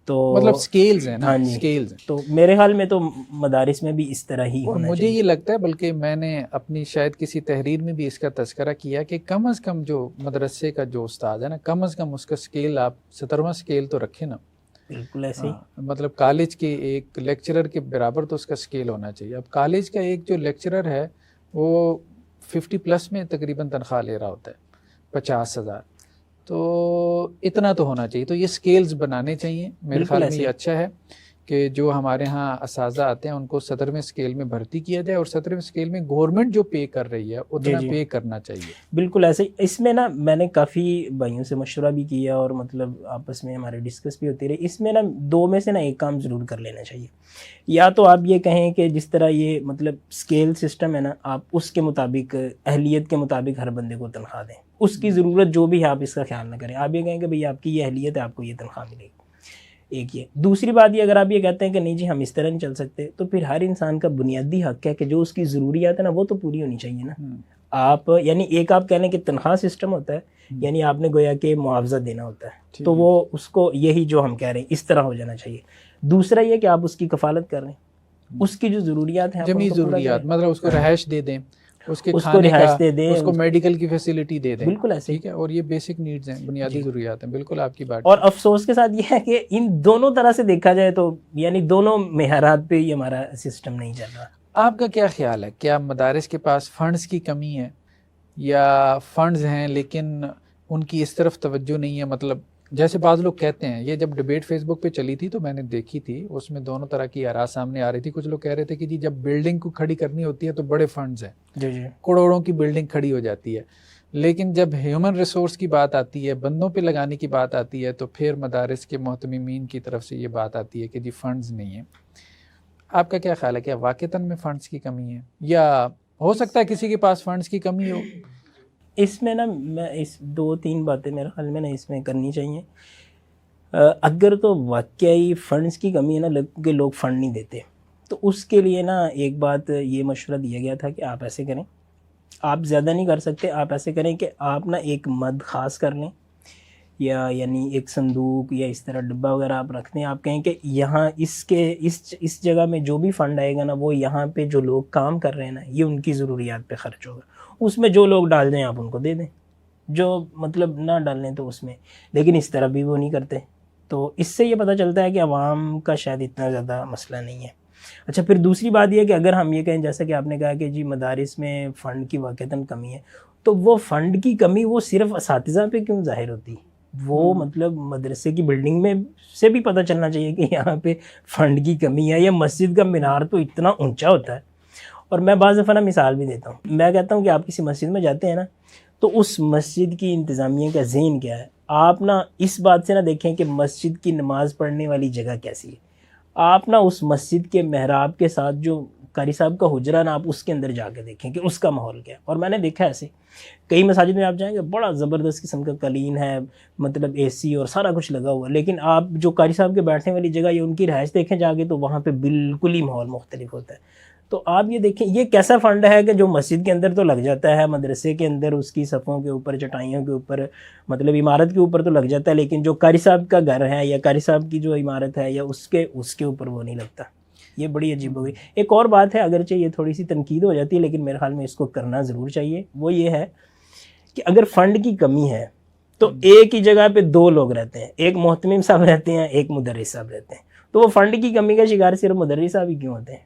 [SPEAKER 2] تو
[SPEAKER 1] مطلب سکیلز ہیں نا،
[SPEAKER 2] ہاں جی،
[SPEAKER 1] سکیلز ہیں.
[SPEAKER 2] تو میرے حال میں تو مدارس میں بھی اس طرح ہی
[SPEAKER 1] اور
[SPEAKER 2] ہونا
[SPEAKER 1] مجھے
[SPEAKER 2] چاہیے.
[SPEAKER 1] یہ لگتا ہے، بلکہ میں نے اپنی شاید کسی تحریر میں بھی اس کا تذکرہ کیا کہ کم از کم جو مدرسے کا جو استاد ہے نا، کم از کم اس کا سکیل آپ 17واں سکیل تو رکھیں نا.
[SPEAKER 2] بالکل ایسے ہی.
[SPEAKER 1] مطلب کالج کے ایک لیکچرر کے برابر تو اس کا سکیل ہونا چاہیے. اب کالج کا ایک جو لیکچرر ہے وہ 50+ میں تقریباً تنخواہ لے رہا ہوتا ہے، 50,000. تو اتنا تو ہونا چاہیے. تو یہ سکیلز بنانے چاہیے. میرے خیال میں یہ اچھا ہے کہ جو ہمارے ہاں اساتذہ آتے ہیں ان کو 17ویں سکیل میں بھرتی کیا جائے، اور 17ویں سکیل میں گورنمنٹ جو پے کر رہی ہے اتنا پے کرنا چاہیے.
[SPEAKER 2] بالکل ایسے ہی. اس میں نا میں نے کافی بھائیوں سے مشورہ بھی کیا، اور مطلب آپس میں ہمارے ڈسکس بھی ہوتی رہی. اس میں نا دو میں سے نا ایک کام ضرور کر لینا چاہیے. یا تو آپ یہ کہیں کہ جس طرح یہ مطلب سکیل سسٹم ہے نا، آپ اس کے مطابق اہلیت کے مطابق ہر بندے کو تنخواہ دیں. اس کی ضرورت جو بھی ہے آپ اس کا خیال نہ کریں. آپ یہ کہیں کہ بھئی آپ کی یہ اہلیت ہے، آپ کو یہ تنخواہ ملے گی. ایک یہ. دوسری بات یہ، اگر آپ یہ کہتے ہیں کہ نہیں جی ہم اس طرح نہیں چل سکتے، تو پھر ہر انسان کا بنیادی حق ہے کہ جو اس کی ضروریات ہے نا وہ تو پوری ہونی چاہیے نا. آپ یعنی ایک آپ کہہ لیں کہ تنخواہ سسٹم ہوتا ہے، یعنی آپ نے گویا کہ معاوضہ دینا ہوتا ہے، تو وہ اس کو یہی جو ہم کہہ رہے ہیں اس طرح ہو جانا چاہیے. دوسرا یہ کہ آپ اس کی کفالت کر رہے ہیں، اس کی جو ضروریات ہیں
[SPEAKER 1] جمی ضروریات، مطلب اس کو رہائش دے دیں، اس کے
[SPEAKER 2] اس کو
[SPEAKER 1] کھانے
[SPEAKER 2] رہائش
[SPEAKER 1] کا،
[SPEAKER 2] دے دیں،
[SPEAKER 1] اس کو میڈیکل کی فیسلٹی دے دیں.
[SPEAKER 2] بالکل ایسے.
[SPEAKER 1] ٹھیک ہے، اور یہ بیسک نیڈز ہیں، بنیادی ضروریات ہیں. بالکل آپ کی بات.
[SPEAKER 2] اور افسوس کے ساتھ یہ ہے کہ ان دونوں طرح سے دیکھا جائے تو یعنی دونوں معیارات پہ ہی ہمارا سسٹم نہیں چل رہا.
[SPEAKER 1] آپ کا کیا خیال ہے؟ کیا مدارس کے پاس فنڈز کی کمی ہے، یا فنڈز ہیں لیکن ان کی اس طرف توجہ نہیں ہے؟ مطلب جیسے بعض لوگ کہتے ہیں، یہ جب ڈیبیٹ فیس بک پہ چلی تھی تو میں نے دیکھی تھی، اس میں دونوں طرح کی آراء سامنے آ رہی تھی. کچھ لوگ کہہ رہے تھے کہ جی جب بلڈنگ کو کھڑی کرنی ہوتی ہے تو بڑے فنڈز ہیں،
[SPEAKER 2] جی جی
[SPEAKER 1] کروڑوں کی بلڈنگ کھڑی ہو جاتی ہے، لیکن جب ہیومن ریسورس کی بات آتی ہے، بندوں پہ لگانے کی بات آتی ہے، تو پھر مدارس کے محتممین کی طرف سے یہ بات آتی ہے کہ جی فنڈز نہیں ہیں. آپ کا کیا خیال ہے؟ کیا واقعتاً میں فنڈز کی کمی ہے، یا ہو سکتا ہے کسی کے پاس فنڈز کی کمی ہو؟
[SPEAKER 2] اس میں نا میں اس 2-3 باتیں میرے خیال میں نا اس میں کرنی چاہیے. اگر تو واقعی فنڈز کی کمی ہے نا کہ لوگ فنڈ نہیں دیتے، تو اس کے لیے نا ایک بات یہ مشورہ دیا گیا تھا کہ آپ ایسے کریں، آپ زیادہ نہیں کر سکتے، آپ ایسے کریں کہ آپ نا ایک مد خاص کر لیں، یا یعنی ایک صندوق یا اس طرح ڈبہ وغیرہ آپ رکھتے ہیں. آپ کہیں کہ یہاں اس جگہ میں جو بھی فنڈ آئے گا نا وہ یہاں پہ جو لوگ کام کر رہے ہیں نا یہ ان کی ضروریات پہ خرچ ہوگا. اس میں جو لوگ ڈال دیں آپ ان کو دے دیں، جو مطلب نہ ڈالیں تو اس میں. لیکن اس طرح بھی وہ نہیں کرتے، تو اس سے یہ پتہ چلتا ہے کہ عوام کا شاید اتنا زیادہ مسئلہ نہیں ہے. اچھا، پھر دوسری بات یہ کہ اگر ہم یہ کہیں جیسا کہ آپ نے کہا کہ جی مدارس میں فنڈ کی واقعتاً کمی ہے، تو وہ فنڈ کی کمی وہ صرف اساتذہ پہ کیوں ظاہر ہوتی ہے؟ وہ مطلب مدرسے کی بلڈنگ میں سے بھی پتہ چلنا چاہیے کہ یہاں پہ فنڈ کی کمی ہے. یا مسجد کا مینار تو اتنا اونچا ہوتا ہے. اور میں بعض دفعہ نا مثال بھی دیتا ہوں، میں کہتا ہوں کہ آپ کسی مسجد میں جاتے ہیں نا تو اس مسجد کی انتظامیہ کا ذہن کیا ہے. آپ نا اس بات سے نہ دیکھیں کہ مسجد کی نماز پڑھنے والی جگہ کیسی ہے، آپ نا اس مسجد کے محراب کے ساتھ جو قاری صاحب کا حجرہ نا آپ اس کے اندر جا کے دیکھیں کہ اس کا ماحول کیا ہے. اور میں نے دیکھا ایسے کئی مساجد میں آپ جائیں گے بڑا زبردست قسم کا قالین ہے، مطلب اے سی اور سارا کچھ لگا ہوا ہے، لیکن آپ جو قاری صاحب کے بیٹھنے والی جگہ یا ان کی رہائش دیکھیں جا کے تو وہاں پہ بالکل ہی ماحول مختلف ہوتا ہے. تو آپ یہ دیکھیں یہ کیسا فنڈ ہے کہ جو مسجد کے اندر تو لگ جاتا ہے, مدرسے کے اندر اس کی صفوں کے اوپر, چٹائیوں کے اوپر, مطلب عمارت کے اوپر تو لگ جاتا ہے, لیکن جو قاری صاحب کا گھر ہے یا قاری صاحب کی جو عمارت ہے یا اس کے اوپر وہ نہیں لگتا. یہ بڑی عجیب ہو گئی. ایک اور بات ہے, اگرچہ یہ تھوڑی سی تنقید ہو جاتی ہے لیکن میرے خیال میں اس کو کرنا ضرور چاہیے, وہ یہ ہے کہ اگر فنڈ کی کمی ہے تو ایک ہی جگہ پہ دو لوگ رہتے ہیں, ایک محتمم صاحب رہتے ہیں, ایک مدرس صاحب رہتے ہیں, تو وہ فنڈ کی کمی کا شکار صرف مدرس صاحب ہی کیوں ہوتے ہیں؟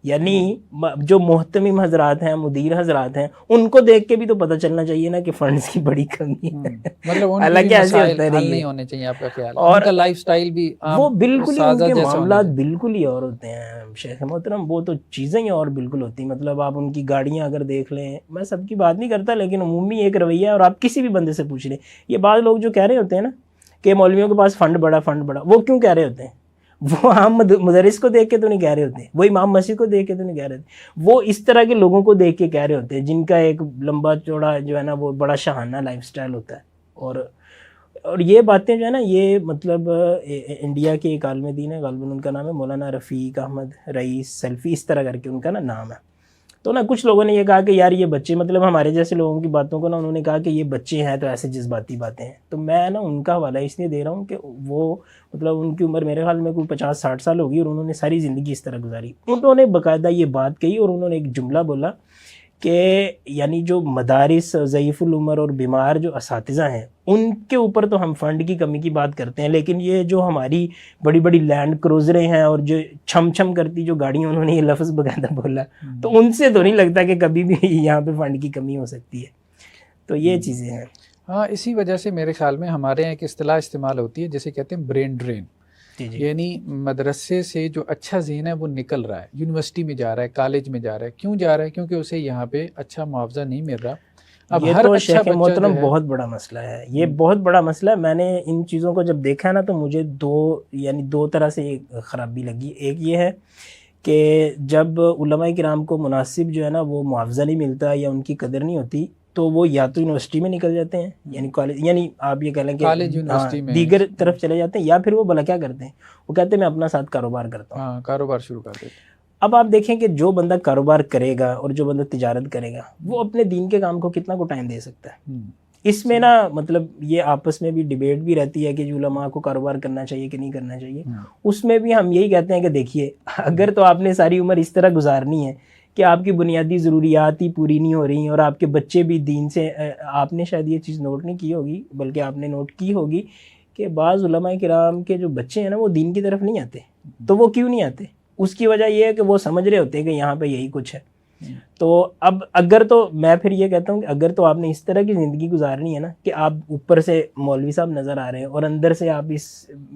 [SPEAKER 2] یعنی جو محتمم حضرات ہیں, مدیر حضرات ہیں, ان کو دیکھ کے بھی تو پتہ چلنا چاہیے نا کہ فنڈز کی بڑی کمی ہے.
[SPEAKER 1] مطلب ان
[SPEAKER 2] حالانکہ
[SPEAKER 1] کے
[SPEAKER 2] ایسے
[SPEAKER 1] مسائل
[SPEAKER 2] ہوتا
[SPEAKER 1] حل
[SPEAKER 2] نہیں
[SPEAKER 1] نہیں ہونے چاہیے, آپ کا خیال ہے؟
[SPEAKER 2] اور
[SPEAKER 1] ان کا لائف سٹائل بھی
[SPEAKER 2] وہ بالکل ہی, ان
[SPEAKER 1] سادہ
[SPEAKER 2] کے
[SPEAKER 1] جیسا ہونا
[SPEAKER 2] معاملات
[SPEAKER 1] چاہیے.
[SPEAKER 2] بالکل ہی اور ہوتے ہیں شیخ محترم, وہ تو چیزیں ہی اور بالکل ہوتی ہیں. مطلب آپ ان کی گاڑیاں اگر دیکھ لیں, میں سب کی بات نہیں کرتا لیکن عمومی ایک رویہ ہے, اور آپ کسی بھی بندے سے پوچھ لیں, یہ بعض لوگ جو کہہ رہے ہوتے ہیں نا کہ مولویوں کے پاس فنڈ بڑا, وہ کیوں کہہ رہے ہوتے ہیں؟ وہ عام مدرس کو دیکھ کے تو نہیں کہہ رہے ہوتے, وہ امام مسجد کو دیکھ کے تو نہیں کہہ رہے ہوتے, وہ اس طرح کے لوگوں کو دیکھ کے کہہ رہے ہوتے ہیں جن کا ایک لمبا چوڑا جو ہے نا وہ بڑا شاہانہ لائف سٹائل ہوتا ہے. اور یہ باتیں جو ہے نا, یہ مطلب انڈیا کے ایک عالم دین ہے, غالباً ان کا نام ہے مولانا رفیق احمد رئیس سلفی, اس طرح کر کے ان کا نا نام ہے. تو نا کچھ لوگوں نے یہ کہا کہ یار یہ بچے, مطلب ہمارے جیسے لوگوں کی باتوں کو نا انہوں نے کہا کہ یہ بچے ہیں تو ایسے جذباتی باتیں ہیں. تو میں نا ان کا حوالہ اس لیے دے رہا ہوں کہ وہ مطلب ان کی عمر میرے خیال میں کوئی 50-60 سال ہوگی, اور انہوں نے ساری زندگی اس طرح گزاری. انہوں نے باقاعدہ یہ بات کہی اور انہوں نے ایک جملہ بولا کہ یعنی جو مدارس, ضعیف العمر اور بیمار جو اساتذہ ہیں, ان کے اوپر تو ہم فنڈ کی کمی کی بات کرتے ہیں, لیکن یہ جو ہماری بڑی بڑی لینڈ کروزریں ہیں اور جو چھم چھم کرتی جو گاڑیاں, انہوں نے یہ لفظ باقاعدہ بولا, تو ان سے تو نہیں لگتا کہ کبھی بھی یہاں پہ فنڈ کی کمی ہو سکتی ہے. تو یہ چیزیں ہیں.
[SPEAKER 1] ہاں, اسی وجہ سے میرے خیال میں ہمارے یہاں ایک اصطلاح استعمال ہوتی ہے جسے کہتے ہیں برین ڈرین. یعنی مدرسے سے جو اچھا ذہن ہے وہ نکل رہا ہے, یونیورسٹی میں جا رہا ہے, کالج میں جا رہا ہے. کیوں جا رہا ہے؟ کیونکہ اسے یہاں پہ اچھا معاوضہ نہیں مل رہا. اب
[SPEAKER 2] یہ
[SPEAKER 1] ہر
[SPEAKER 2] تو
[SPEAKER 1] اچھا
[SPEAKER 2] شیخ
[SPEAKER 1] بچہ
[SPEAKER 2] محترم
[SPEAKER 1] جو ہے,
[SPEAKER 2] بہت بڑا مسئلہ ہے, یہ بہت بڑا مسئلہ ہے. میں نے ان چیزوں کو جب دیکھا نا تو مجھے دو طرح سے ایک خرابی لگی. ایک یہ ہے کہ جب علماء کرام کو مناسب جو ہے نا وہ معاوضہ نہیں ملتا یا ان کی قدر نہیں ہوتی, تو وہ یا تو یونیورسٹی میں نکل جاتے ہیں, یعنی کالج, یعنی آپ یہ کہہ لیں کہ
[SPEAKER 1] کالج یونیورسٹی میں
[SPEAKER 2] دیگر طرف چلے جاتے ہیں, یا پھر وہ بھلا کیا کرتے ہیں, وہ کہتے ہیں میں اپنا ساتھ کاروبار کرتا ہوں.
[SPEAKER 1] ہاں, کاروبار شروع کر دیتے.
[SPEAKER 2] اب آپ دیکھیں کہ جو بندہ کاروبار کرے گا اور جو بندہ تجارت کرے گا, وہ اپنے دین کے کام کو کتنا کو ٹائم دے سکتا ہے. اس میں نا مطلب یہ آپس میں بھی ڈیبیٹ بھی رہتی ہے کہ جو علماء کو کاروبار کرنا چاہیے کہ نہیں کرنا چاہیے. اس میں بھی ہم یہی کہتے ہیں کہ دیکھیے, اگر تو آپ نے ساری عمر اس طرح گزارنی ہے کہ آپ کی بنیادی ضروریات ہی پوری نہیں ہو رہی ہیں اور آپ کے بچے بھی دین سے, آپ نے شاید یہ چیز نوٹ نہیں کی ہوگی بلکہ آپ نے نوٹ کی ہوگی کہ بعض علماء کرام کے جو بچے ہیں نا وہ دین کی طرف نہیں آتے. تو وہ کیوں نہیں آتے؟ اس کی وجہ یہ ہے کہ وہ سمجھ رہے ہوتے ہیں کہ یہاں پہ یہی کچھ ہے. تو اب اگر تو میں پھر یہ کہتا ہوں کہ اگر تو آپ نے اس طرح کی زندگی گزارنی ہے نا کہ آپ اوپر سے مولوی صاحب نظر آ رہے ہیں اور اندر سے آپ اس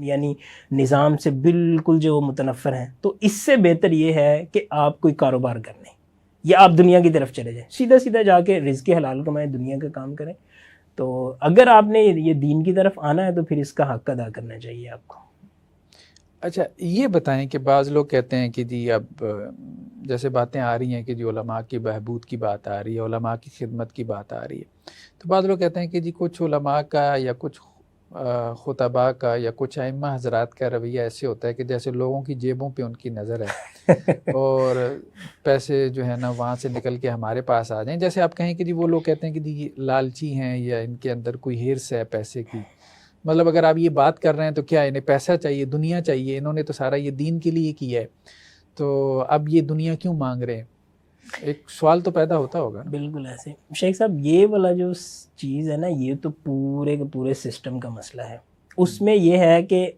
[SPEAKER 2] یعنی نظام سے بالکل جو متنفر ہیں, تو اس سے بہتر یہ ہے کہ آپ کوئی کاروبار کر لیں یا آپ دنیا کی طرف چلے جائیں, سیدھا سیدھا جا کے رزق حلال کمائیں, دنیا کا کام کریں. تو اگر آپ نے یہ دین کی طرف آنا ہے تو پھر اس کا حق ادا کرنا چاہیے آپ کو.
[SPEAKER 1] اچھا, یہ بتائیں کہ بعض لوگ کہتے ہیں کہ جی اب جیسے باتیں آ رہی ہیں کہ جی علماء کی بہبود کی بات آ رہی ہے, علماء کی خدمت کی بات آ رہی ہے, تو بعض لوگ کہتے ہیں کہ جی کچھ علماء کا یا کچھ خطباء کا یا کچھ ائمہ حضرات کا رویہ ایسے ہوتا ہے کہ جیسے لوگوں کی جیبوں پہ ان کی نظر ہے اور پیسے جو ہے نا وہاں سے نکل کے ہمارے پاس آ جائیں. جیسے آپ کہیں کہ جی وہ لوگ کہتے ہیں کہ جی لالچی ہیں یا ان کے اندر کوئی ہرس ہے پیسے کی. مطلب اگر آپ یہ بات کر رہے ہیں تو کیا انہیں پیسہ چاہیے, دنیا چاہیے؟ انہوں نے تو سارا یہ دین کے لیے کیا ہے, تو اب یہ دنیا کیوں مانگ رہے ہیں؟ ایک سوال تو پیدا ہوتا ہوگا.
[SPEAKER 2] بالکل ایسے شیخ صاحب, یہ والا جو چیز ہے نا یہ تو پورے کے پورے سسٹم کا مسئلہ ہے. اس میں یہ ہے کہ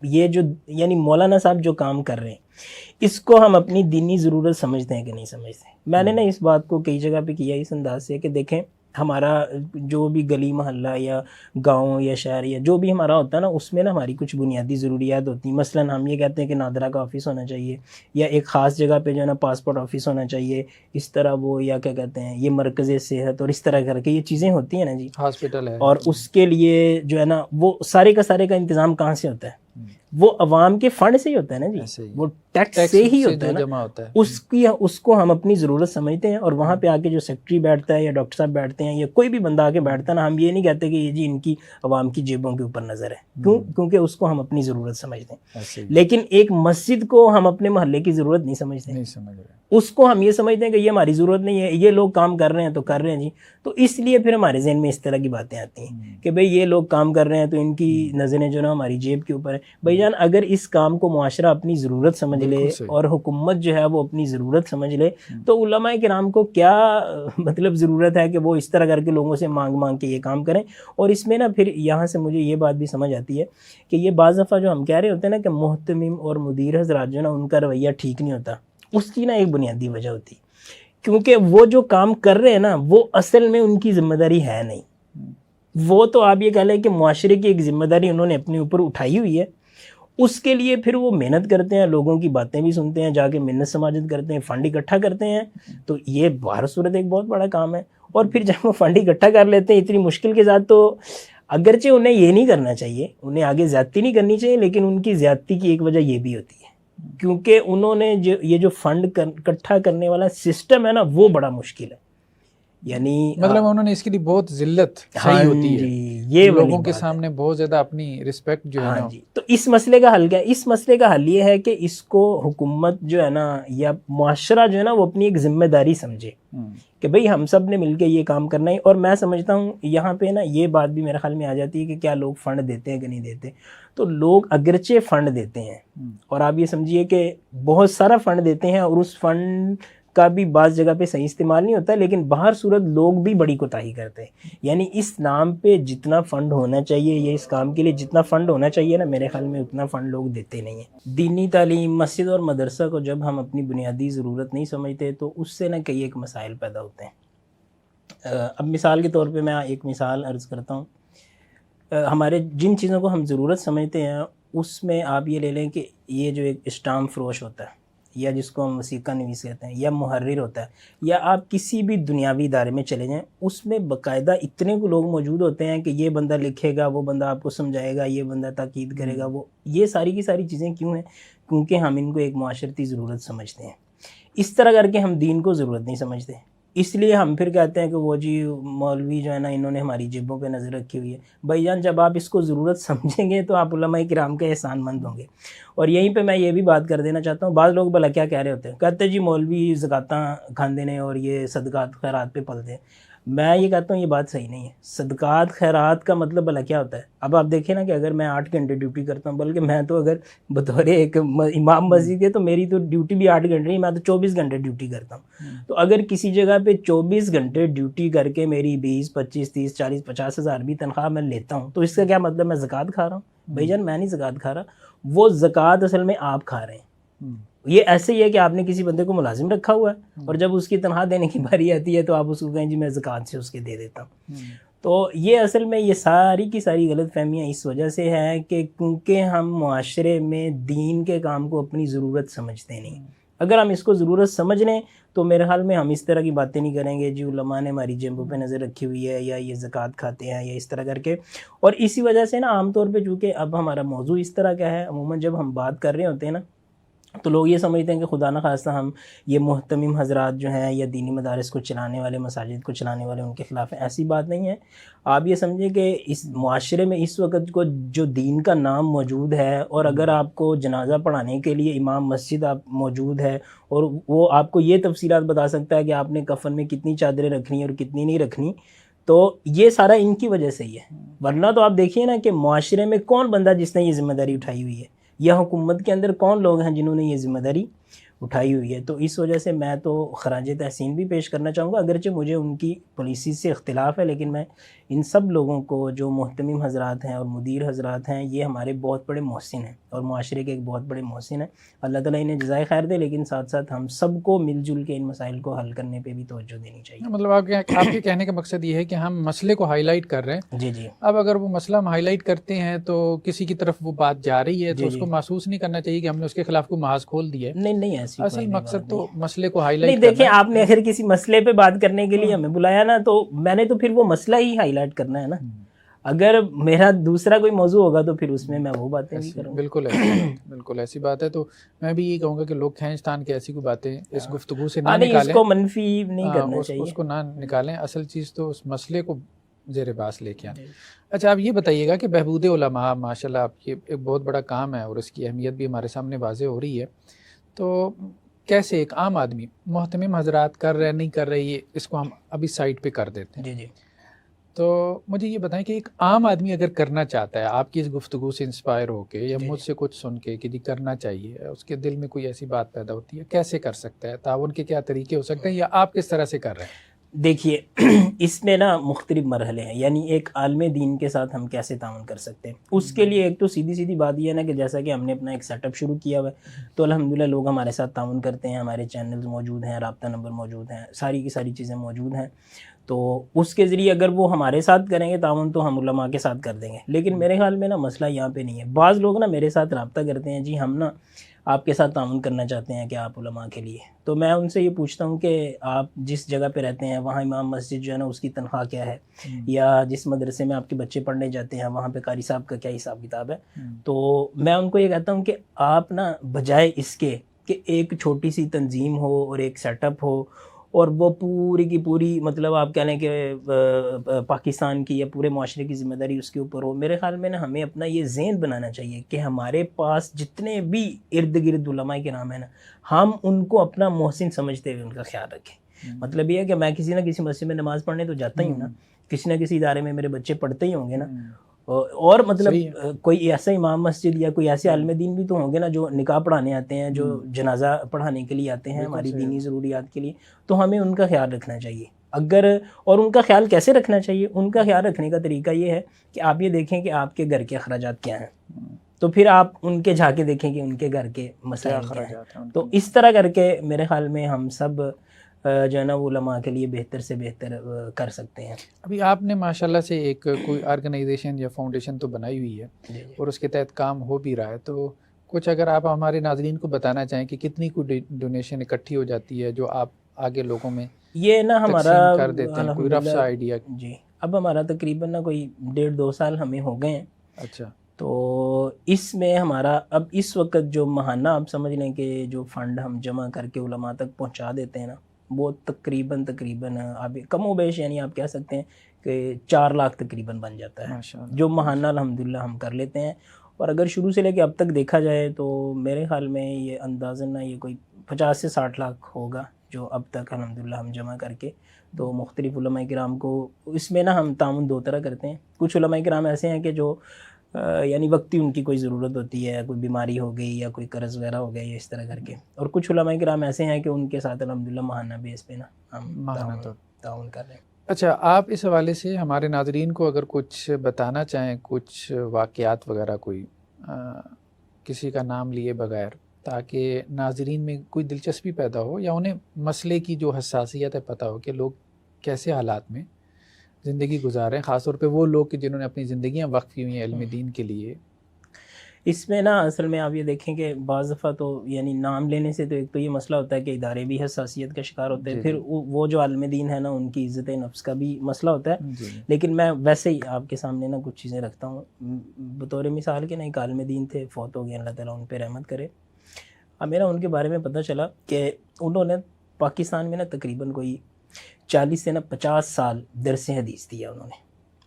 [SPEAKER 2] یہ جو یعنی مولانا صاحب جو کام کر رہے ہیں اس کو ہم اپنی دینی ضرورت سمجھتے ہیں کہ نہیں سمجھتے. میں نے نا اس بات کو کئی جگہ پہ کیا اس انداز سے کہ دیکھیں ہمارا جو بھی گلی محلہ یا گاؤں یا شہر یا جو بھی ہمارا ہوتا ہے نا, اس میں نا ہماری کچھ بنیادی ضروریات ہوتی ہیں. مثلا ہم یہ کہتے ہیں کہ نادرہ کا آفس ہونا چاہیے یا ایک خاص جگہ پہ جو ہے نا پاسپورٹ آفس ہونا چاہیے, اس طرح وہ یا کیا کہتے ہیں یہ مرکز صحت, اور اس طرح کر کے یہ چیزیں ہوتی ہیں نا جی,
[SPEAKER 1] ہاسپٹل ہے.
[SPEAKER 2] اور اس کے لیے جو ہے نا وہ سارے کا انتظام کہاں سے ہوتا ہے؟ وہ عوام کے فنڈ سے ہی ہوتا ہے نا جی، وہ ٹیکس سے ہی ہوتا ہے نا،
[SPEAKER 1] جمع ہوتا ہے،
[SPEAKER 2] اس کو ہم اپنی ضرورت سمجھتے ہیں، اور وہاں پہ آ کے جو سیکٹری بیٹھتا ہے یا ڈاکٹر صاحب بیٹھتے ہیں یا کوئی بھی بندہ آ کے بیٹھتا ہے نا، ہم یہ نہیں کہتے کہ یہ جی ان کی عوام کی جیبوں کے اوپر نظر ہے، کیونکہ اس کو ہم اپنی ضرورت سمجھتے ہیں. لیکن ایک مسجد کو ہم اپنے محلے کی ضرورت نہیں سمجھتے، اس کو ہم یہ سمجھتے ہیں کہ یہ ہماری ضرورت نہیں ہے، یہ لوگ کام کر رہے ہیں تو کر رہے ہیں جی. تو اس لیے پھر ہمارے ذہن میں اس طرح کی باتیں آتی ہیں کہ بھئی یہ لوگ کام کر رہے ہیں تو ان کی نظریں جو نا ہماری جیب کے اوپر ہے. بھائی جان اگر اس کام کو معاشرہ اپنی ضرورت سمجھ لے اور حکومت جو ہے وہ اپنی ضرورت سمجھ لے، تو علماء کرام کو کیا مطلب ضرورت ہے کہ وہ اس طرح کر کے لوگوں سے مانگ مانگ کے یہ کام کریں. اور اس میں نا پھر یہاں سے مجھے یہ بات بھی سمجھ آتی ہے کہ یہ بعض دفعہ جو ہم کہہ رہے ہوتے ہیں نا کہ محتمم اور مدیر حضرات جو نا ان کا رویہ ٹھیک نہیں ہوتا، اس کی نا ایک بنیادی وجہ ہوتی ہے کیونکہ وہ جو کام کر رہے ہیں نا وہ اصل میں ان کی ذمہ داری ہے نہیں. وہ تو آپ یہ کہہ لیں کہ معاشرے کی ایک ذمہ داری انہوں نے اپنے اوپر اٹھائی ہوئی ہے، اس کے لیے پھر وہ محنت کرتے ہیں، لوگوں کی باتیں بھی سنتے ہیں، جا کے منت سماجت کرتے ہیں، فنڈ اکٹھا کرتے ہیں. تو یہ باہر صورت ایک بہت بڑا کام ہے. اور پھر جب وہ فنڈ اکٹھا کر لیتے ہیں اتنی مشکل کے ساتھ، تو اگرچہ انہیں یہ نہیں کرنا چاہیے، انہیں آگے زیادتی نہیں کرنی چاہیے، لیکن ان کی زیادتی کی ایک وجہ یہ بھی ہوتی ہے کیونکہ انہوں نے یہ جو فنڈ اکٹھا کرنے والا سسٹم ہے نا وہ بڑا مشکل ہے. یعنی
[SPEAKER 1] مطلب انہوں نے اس کے لیے بہت ذلت صحیح ہوتی ہے،
[SPEAKER 2] یہ
[SPEAKER 1] لوگوں کے سامنے بہت زیادہ اپنی رسپیکٹ جو ہے نا.
[SPEAKER 2] تو اس مسئلے کا حل کیا ہے؟ اس مسئلے کا حل یہ ہے کہ اس کو حکومت جو ہے نا یا معاشرہ جو ہے نا وہ اپنی ایک ذمہ داری سمجھے کہ بھئی ہم سب نے مل کے یہ کام کرنا ہے. اور میں سمجھتا ہوں یہاں پہ نا یہ بات بھی میرے خیال میں آ جاتی ہے کہ کیا لوگ فنڈ دیتے ہیں کہ نہیں دیتے. تو لوگ اگرچہ فنڈ دیتے ہیں، اور آپ یہ سمجھیے کہ بہت سارا فنڈ دیتے ہیں، اور اس فنڈ کا بھی بعض جگہ پہ صحیح استعمال نہیں ہوتا، لیکن باہر صورت لوگ بھی بڑی کوتاہی کرتے ہیں. یعنی اس نام پہ جتنا فنڈ ہونا چاہیے یا اس کام کے لیے جتنا فنڈ ہونا چاہیے نا، میرے خیال میں اتنا فنڈ لوگ دیتے نہیں ہیں. دینی تعلیم، مسجد اور مدرسہ کو جب ہم اپنی بنیادی ضرورت نہیں سمجھتے تو اس سے نا کئی ایک مسائل پیدا ہوتے ہیں. اب مثال کے طور پہ میں ایک مثال عرض کرتا ہوں. ہمارے جن چیزوں کو ہم ضرورت سمجھتے ہیں اس میں آپ یہ لے لیں کہ یہ جو ایک اسٹامپ فروش ہوتا ہے، یا جس کو ہم وثیقہ نویس کہتے ہیں، یا محرر ہوتا ہے، یا آپ کسی بھی دنیاوی ادارے میں چلے جائیں، اس میں باقاعدہ اتنے کو لوگ موجود ہوتے ہیں کہ یہ بندہ لکھے گا، وہ بندہ آپ کو سمجھائے گا، یہ بندہ تاکید کرے گا. وہ یہ ساری کی ساری چیزیں کیوں ہیں؟ کیونکہ ہم ان کو ایک معاشرتی ضرورت سمجھتے ہیں. اس طرح کر کے ہم دین کو ضرورت نہیں سمجھتے، اس لیے ہم پھر کہتے ہیں کہ وہ جی مولوی جو ہے نا انہوں نے ہماری جیبوں پہ نظر رکھی ہوئی ہے. بھائی جان جب آپ اس کو ضرورت سمجھیں گے تو آپ علماء کرام کے احسان مند ہوں گے. اور یہیں پہ میں یہ بھی بات کر دینا چاہتا ہوں، بعض لوگ بھلا کیا کہہ رہے ہوتے ہیں، کہتے ہیں جی مولوی زکاتاں کھاندے نے اور یہ صدقات خیرات پہ پلتے ہیں. میں یہ کہتا ہوں یہ بات صحیح نہیں ہے. صدقات خیرات کا مطلب بھلا کیا ہوتا ہے؟ اب آپ دیکھیں نا کہ اگر میں 8 گھنٹے ڈیوٹی کرتا ہوں، بلکہ میں تو اگر بطور ایک امام مسجد ہے تو میری تو ڈیوٹی بھی 8 گھنٹے نہیں، میں تو 24 گھنٹے ڈیوٹی کرتا ہوں. تو اگر کسی جگہ پہ 24 گھنٹے ڈیوٹی کر کے میری 20 25 30 40 50 ہزار بھی تنخواہ میں لیتا ہوں، تو اس کا کیا مطلب میں زکوٰۃ کھا رہا ہوں؟ بھائی جان میں نہیں زکوٰۃ کھا رہا، وہ زکوٰۃ اصل میں آپ کھا رہے ہیں. یہ ایسے ہی ہے کہ آپ نے کسی بندے کو ملازم رکھا ہوا ہے اور جب اس کی تنخواہ دینے کی باری آتی ہے تو آپ اس کو کہیں جی میں زکوٰۃ سے اس کے دے دیتا ہوں. تو یہ اصل میں یہ ساری کی ساری غلط فہمیاں اس وجہ سے ہیں کہ کیونکہ ہم معاشرے میں دین کے کام کو اپنی ضرورت سمجھتے نہیں. اگر ہم اس کو ضرورت سمجھ لیں تو میرے خیال میں ہم اس طرح کی باتیں نہیں کریں گے جی علماء نے ہماری جیبوں پہ نظر رکھی ہوئی ہے یا یہ زکوٰۃ کھاتے ہیں یا اس طرح کر کے. اور اسی وجہ سے نا عام طور پہ چونکہ اب ہمارا موضوع اس طرح کا ہے، عموماً جب ہم بات کر رہے ہوتے ہیں نا تو لوگ یہ سمجھتے ہیں کہ خدا نخواستہ ہم یہ محتمم حضرات جو ہیں یا دینی مدارس کو چلانے والے، مساجد کو چلانے والے ان کے خلاف ہیں. ایسی بات نہیں ہے. آپ یہ سمجھیں کہ اس معاشرے میں اس وقت کو جو دین کا نام موجود ہے، اور اگر آپ کو جنازہ پڑھانے کے لیے امام مسجد آپ موجود ہے اور وہ آپ کو یہ تفصیلات بتا سکتا ہے کہ آپ نے کفن میں کتنی چادریں رکھنی اور کتنی نہیں رکھنی، تو یہ سارا ان کی وجہ سے ہی ہے. ورنہ تو آپ دیکھیے نا کہ معاشرے میں کون بندہ جس نے یہ ذمہ داری اٹھائی ہوئی ہے، یا حکومت کے اندر کون لوگ ہیں جنہوں نے یہ ذمہ داری اٹھائی ہوئی ہے. تو اس وجہ سے میں تو خراج تحسین بھی پیش کرنا چاہوں گا، اگرچہ مجھے ان کی پالیسی سے اختلاف ہے، لیکن میں ان سب لوگوں کو جو محتمم حضرات ہیں اور مدیر حضرات ہیں، یہ ہمارے بہت بڑے محسن ہیں اور معاشرے کے ایک بہت بڑے محسن ہیں. اللہ تعالیٰ انہیں جزائے خیر دے، لیکن ساتھ ساتھ ہم سب کو مل جل کے ان مسائل کو حل کرنے پہ بھی توجہ دینی چاہیے.
[SPEAKER 1] مطلب آپ کے کہنے کا مقصد یہ ہے کہ ہم مسئلے کو ہائی لائٹ کر رہے ہیں.
[SPEAKER 2] جی جی.
[SPEAKER 1] اب اگر وہ مسئلہ ہم ہائی لائٹ کرتے ہیں تو کسی کی طرف وہ بات جا رہی ہے تو اس کو محسوس نہیں کرنا چاہیے کہ ہم نے اس کے خلاف کوئی محاذ کھول دیا ہے.
[SPEAKER 2] نہیں ایسی
[SPEAKER 1] اصل مقصد تو مسئلے کو ہائی لائٹ
[SPEAKER 2] نہیں. دیکھیں آپ نے اگر کسی مسئلے پہ بات کرنے کے لیے ہمیں بلایا نا تو میں نے تو پھر وہ مسئلہ ہی ہائی لائٹ کرنا ہے نا. اگر میرا دوسرا کوئی موضوع ہوگا تو پھر اس میں وہ باتیں بھی کروں گا.
[SPEAKER 1] بالکل ایسی بات ہے. تو میں بھی یہ کہوں گا کہ لوگ کھینچ تان کے ایسی کوئی باتیں اس گفتگو سے نہ
[SPEAKER 2] نہیں، اس
[SPEAKER 1] نکالیں,
[SPEAKER 2] کو منفی نہیں کرنا چاہیے,
[SPEAKER 1] اس کو نہ نکالیں. اصل چیز تو اس مسئلے کو زیر باس لے کے آئیں. اچھا آپ یہ بتائیے گا کہ بہبود علماء ماشاء اللہ آپ یہ ایک بہت بڑا کام ہے اور اس کی اہمیت بھی ہمارے سامنے واضح ہو رہی ہے. تو کیسے ایک عام آدمی, محتمم حضرات کر رہے نہیں کر رہے, یہ اس کو ہم ابھی سائٹ پہ کر دیتے ہیں.
[SPEAKER 2] جی.
[SPEAKER 1] تو مجھے یہ بتائیں کہ ایک عام آدمی اگر کرنا چاہتا ہے آپ کی اس گفتگو سے انسپائر ہو کے یا مجھ سے کچھ سن کے کہ جی کرنا چاہیے, اس کے دل میں کوئی ایسی بات پیدا ہوتی ہے, کیسے کر سکتا ہے؟ تعاون کے کیا طریقے ہو سکتے ہیں یا آپ کس طرح سے کر رہے ہیں؟
[SPEAKER 2] دیکھیے اس میں نا مختلف مرحلے ہیں, یعنی ایک عالم دین کے ساتھ ہم کیسے تعاون کر سکتے ہیں. اس کے لیے ایک تو سیدھی بات یہ ہے نا کہ جیسا کہ ہم نے اپنا ایک سیٹ اپ شروع کیا ہوا ہے تو الحمدللہ لوگ ہمارے ساتھ تعاون کرتے ہیں, ہمارے چینلز موجود ہیں, رابطہ نمبر موجود ہیں, ساری کی ساری چیزیں موجود ہیں. تو اس کے ذریعے اگر وہ ہمارے ساتھ کریں گے تعاون تو ہم علماء کے ساتھ کر دیں گے. لیکن میرے خیال میں نا مسئلہ یہاں پہ نہیں ہے. بعض لوگ نا میرے ساتھ رابطہ کرتے ہیں, جی ہم نا آپ کے ساتھ تعاون کرنا چاہتے ہیں کہ آپ علماء کے لیے. تو میں ان سے یہ پوچھتا ہوں کہ آپ جس جگہ پہ رہتے ہیں وہاں امام مسجد جو ہے نا اس کی تنخواہ کیا ہے, یا جس مدرسے میں آپ کے بچے پڑھنے جاتے ہیں وہاں پہ قاری صاحب کا کیا حساب کتاب ہے. تو میں ان کو یہ کہتا ہوں کہ آپ نا بجائے اس کے کہ ایک چھوٹی سی تنظیم ہو اور ایک سیٹ اپ ہو اور وہ پوری کی پوری مطلب آپ کہہ لیں کہ پاکستان کی یا پورے معاشرے کی ذمہ داری اس کے اوپر ہو, میرے خیال میں نا ہمیں اپنا یہ ذہن بنانا چاہیے کہ ہمارے پاس جتنے بھی ارد گرد علماء کے نام ہیں نا, ہم ان کو اپنا محسن سمجھتے ہوئے ان کا خیال رکھیں. مطلب یہ ہے کہ میں کسی نہ کسی مسجد میں نماز پڑھنے تو جاتا ہی ہوں نا, کسی نہ کسی ادارے میں میرے بچے پڑھتے ہی ہوں گے نا, اور مطلب کوئی ایسا امام مسجد یا کوئی ایسے عالم دین بھی تو ہوں گے نا جو نکاح پڑھانے آتے ہیں, جو جنازہ پڑھانے کے لیے آتے ہیں ہماری دینی ضروریات کے لیے. تو ہمیں ان کا خیال رکھنا چاہیے. اور ان کا خیال کیسے رکھنا چاہیے؟ ان کا خیال رکھنے کا طریقہ یہ ہے کہ آپ یہ دیکھیں کہ آپ کے گھر کے اخراجات کیا ہیں, تو پھر آپ ان کے جا کے دیکھیں کہ ان کے گھر کے مسائل کیا ہیں. تو اس طرح کر کے میرے خیال میں ہم سب جو ہے نا وہ علماء کے لیے بہتر سے بہتر کر سکتے ہیں.
[SPEAKER 1] ابھی آپ نے ماشاءاللہ سے ایک کوئی آرگنائزیشن یا فاؤنڈیشن تو بنائی ہوئی ہے اور اس کے تحت کام ہو بھی رہا ہے, تو کچھ اگر آپ ہمارے ناظرین کو بتانا چاہیں کہ کتنی کوئی ڈونیشن اکٹھی ہو جاتی ہے جو آپ آگے لوگوں میں
[SPEAKER 2] یہ نا ہمارا
[SPEAKER 1] کر دیتے ہیں, کوئی رف سا آئیڈیا؟
[SPEAKER 2] جی اب ہمارا تقریباً نا کوئی 1.5-2 سال ہمیں ہو گئے ہیں.
[SPEAKER 1] اچھا.
[SPEAKER 2] تو اس میں ہمارا اب اس وقت جو ماہانہ آپ سمجھ لیں کہ جو فنڈ ہم جمع کر کے علماء تک پہنچا دیتے ہیں نا, وہ تقریباً آپ کم و بیش یعنی آپ کہہ سکتے ہیں کہ 4 لاکھ تقریباً بن جاتا ہے, جو ماہانہ الحمدللہ ہم کر لیتے ہیں. اور اگر شروع سے لے کے اب تک دیکھا جائے تو میرے خیال میں یہ اندازاً نا یہ کوئی 50 سے 60 لاکھ ہوگا جو اب تک الحمدللہ ہم جمع کر کے. تو مختلف علماء کرام کو اس میں نا ہم تعاون 2 طرح کرتے ہیں. کچھ علماء کرام ایسے ہیں کہ جو یعنی وقتی ان کی کوئی ضرورت ہوتی ہے, کوئی بیماری ہو گئی یا کوئی قرض وغیرہ ہو گیا یا اس طرح کر کے, اور کچھ علماء کرام ایسے ہیں کہ ان کے ساتھ الحمدللہ ماہانہ بیس پہ نا ہم تعاون کر رہے ہیں.
[SPEAKER 1] اچھا, آپ اس حوالے سے ہمارے ناظرین کو اگر کچھ بتانا چاہیں, کچھ واقعات وغیرہ, کوئی کسی کا نام لیے بغیر, تاکہ ناظرین میں کوئی دلچسپی پیدا ہو یا انہیں مسئلے کی جو حساسیت ہے پتہ ہو کہ لوگ کیسے حالات میں زندگی گزاریں, خاص طور پہ وہ لوگ کہ جنہوں نے اپنی زندگیاں وقف کی ہوئی ہیں علم دین کے لیے.
[SPEAKER 2] اس میں نا اصل میں آپ یہ دیکھیں کہ بعض دفعہ تو یعنی نام لینے سے تو ایک تو یہ مسئلہ ہوتا ہے کہ ادارے بھی حساسیت کا شکار ہوتے ہیں, پھر وہ جو عالم دین ہے نا ان کی عزت نفس کا بھی مسئلہ ہوتا ہے. لیکن میں ویسے ہی آپ کے سامنے نا کچھ چیزیں رکھتا ہوں. بطور مثال کے نا ایک عالم دین تھے, فوت ہو گئے, اللہ تعالیٰ ان پہ رحمت کرے. اب میرا ان کے بارے میں پتہ چلا کہ انہوں نے پاکستان میں نا تقریباً کوئی 40 سے نا 50 سال درس حدیث دیا, انہوں نے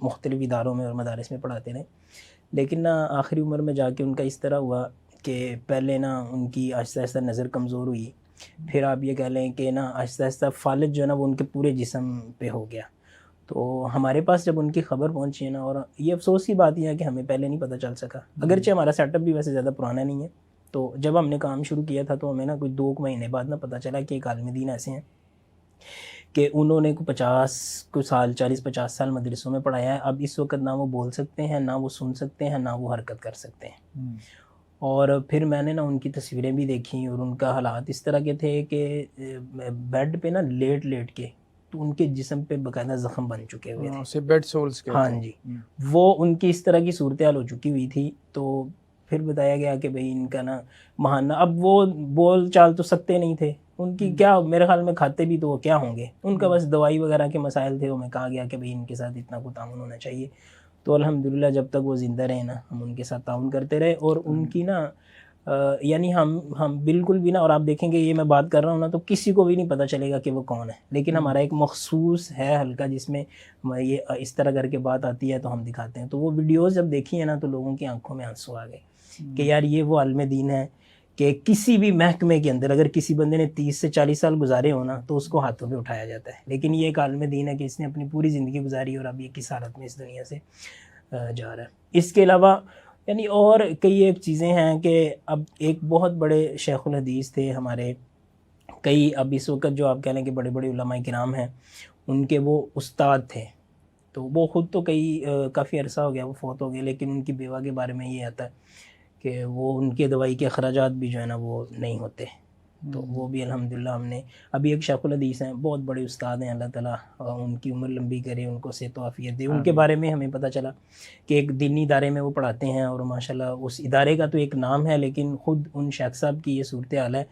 [SPEAKER 2] مختلف اداروں میں اور مدارس میں پڑھاتے رہے. لیکن نا آخری عمر میں جا کے ان کا اس طرح ہوا کہ پہلے نا ان کی آہستہ آہستہ نظر کمزور ہوئی, پھر آپ یہ کہہ لیں کہ نا آہستہ آہستہ فالج جو ہے نا وہ ان کے پورے جسم پہ ہو گیا. تو ہمارے پاس جب ان کی خبر پہنچی ہے نا, اور یہ افسوس کی بات یہ ہے کہ ہمیں پہلے نہیں پتہ چل سکا, اگرچہ ہمارا سیٹ اپ بھی ویسے زیادہ پرانا نہیں ہے. تو جب ہم نے کام شروع کیا تھا تو ہمیں نا کوئی 2 مہینے بعد نا پتہ چلا کہ ایک عالم دین ایسے ہیں کہ انہوں نے 40-50 سال مدرسوں میں پڑھایا ہے. اب اس وقت نہ وہ بول سکتے ہیں, نہ وہ سن سکتے ہیں, نہ وہ حرکت کر سکتے ہیں. اور پھر میں نے نا ان کی تصویریں بھی دیکھیں, اور ان کا حالات اس طرح کے تھے کہ بیڈ پہ نا لیٹ کے تو ان کے جسم پہ باقاعدہ زخم بن چکے ہوئے تھے,
[SPEAKER 1] بیڈ سولز کے.
[SPEAKER 2] ہاں جی, وہ ان کی اس طرح کی صورتحال ہو چکی ہوئی تھی. تو پھر بتایا گیا کہ بھئی ان کا نا ماہانہ, اب وہ بول چال تو سکتے نہیں تھے, ان کی کیا میرے خیال میں کھاتے بھی تو وہ کیا ہوں گے, ان کا بس دوائی وغیرہ کے مسائل تھے. وہ میں کہا گیا کہ بھئی ان کے ساتھ اتنا کو تعاون ہونا چاہیے. تو الحمدللہ جب تک وہ زندہ رہے نا ہم ان کے ساتھ تعاون کرتے رہے، اور ان کی نا یعنی ہم بالکل بھی نا، اور آپ دیکھیں گے یہ میں بات کر رہا ہوں نا تو کسی کو بھی نہیں پتہ چلے گا کہ وہ کون ہے، لیکن ہمارا ایک مخصوص ہے حلقہ جس میں یہ اس طرح کر کے بات آتی ہے تو ہم دکھاتے ہیں. تو وہ ویڈیوز جب دیکھی ہیں نا تو لوگوں کی آنکھوں میں آنسو آ گئے کہ یار یہ وہ عالم دین ہے کہ کسی بھی محکمے کے اندر اگر کسی بندے نے 30 سے 40 سال گزارے ہو نا تو اس کو ہاتھوں پہ اٹھایا جاتا ہے، لیکن یہ ایک عالم دین ہے کہ اس نے اپنی پوری زندگی گزاری اور اب یہ کس حالت میں اس دنیا سے جا رہا ہے. اس کے علاوہ یعنی اور کئی ایک چیزیں ہیں کہ اب ایک بہت بڑے شیخ الحدیث تھے ہمارے، کئی اب اس وقت جو آپ کہہ لیں کہ بڑے بڑے علماء کرام ہیں ان کے وہ استاد تھے، تو وہ خود تو کافی عرصہ ہو گیا وہ فوت ہو گئے، لیکن ان کی بیوہ کے بارے میں یہ آتا ہے کہ وہ ان کے دوائی کے اخراجات بھی جو ہے نا وہ نہیں ہوتے، تو وہ بھی الحمدللہ ہم نے ابھی ایک شیخ الحدیث ہیں بہت بڑے استاد ہیں، اللہ تعالیٰ ان کی عمر لمبی کرے، ان کو صحت و عافیت دے. ان کے بارے میں ہمیں پتہ چلا کہ ایک دینی ادارے میں وہ پڑھاتے ہیں، اور ماشاءاللہ اس ادارے کا تو ایک نام ہے، لیکن خود ان شیخ صاحب کی یہ صورتحال ہے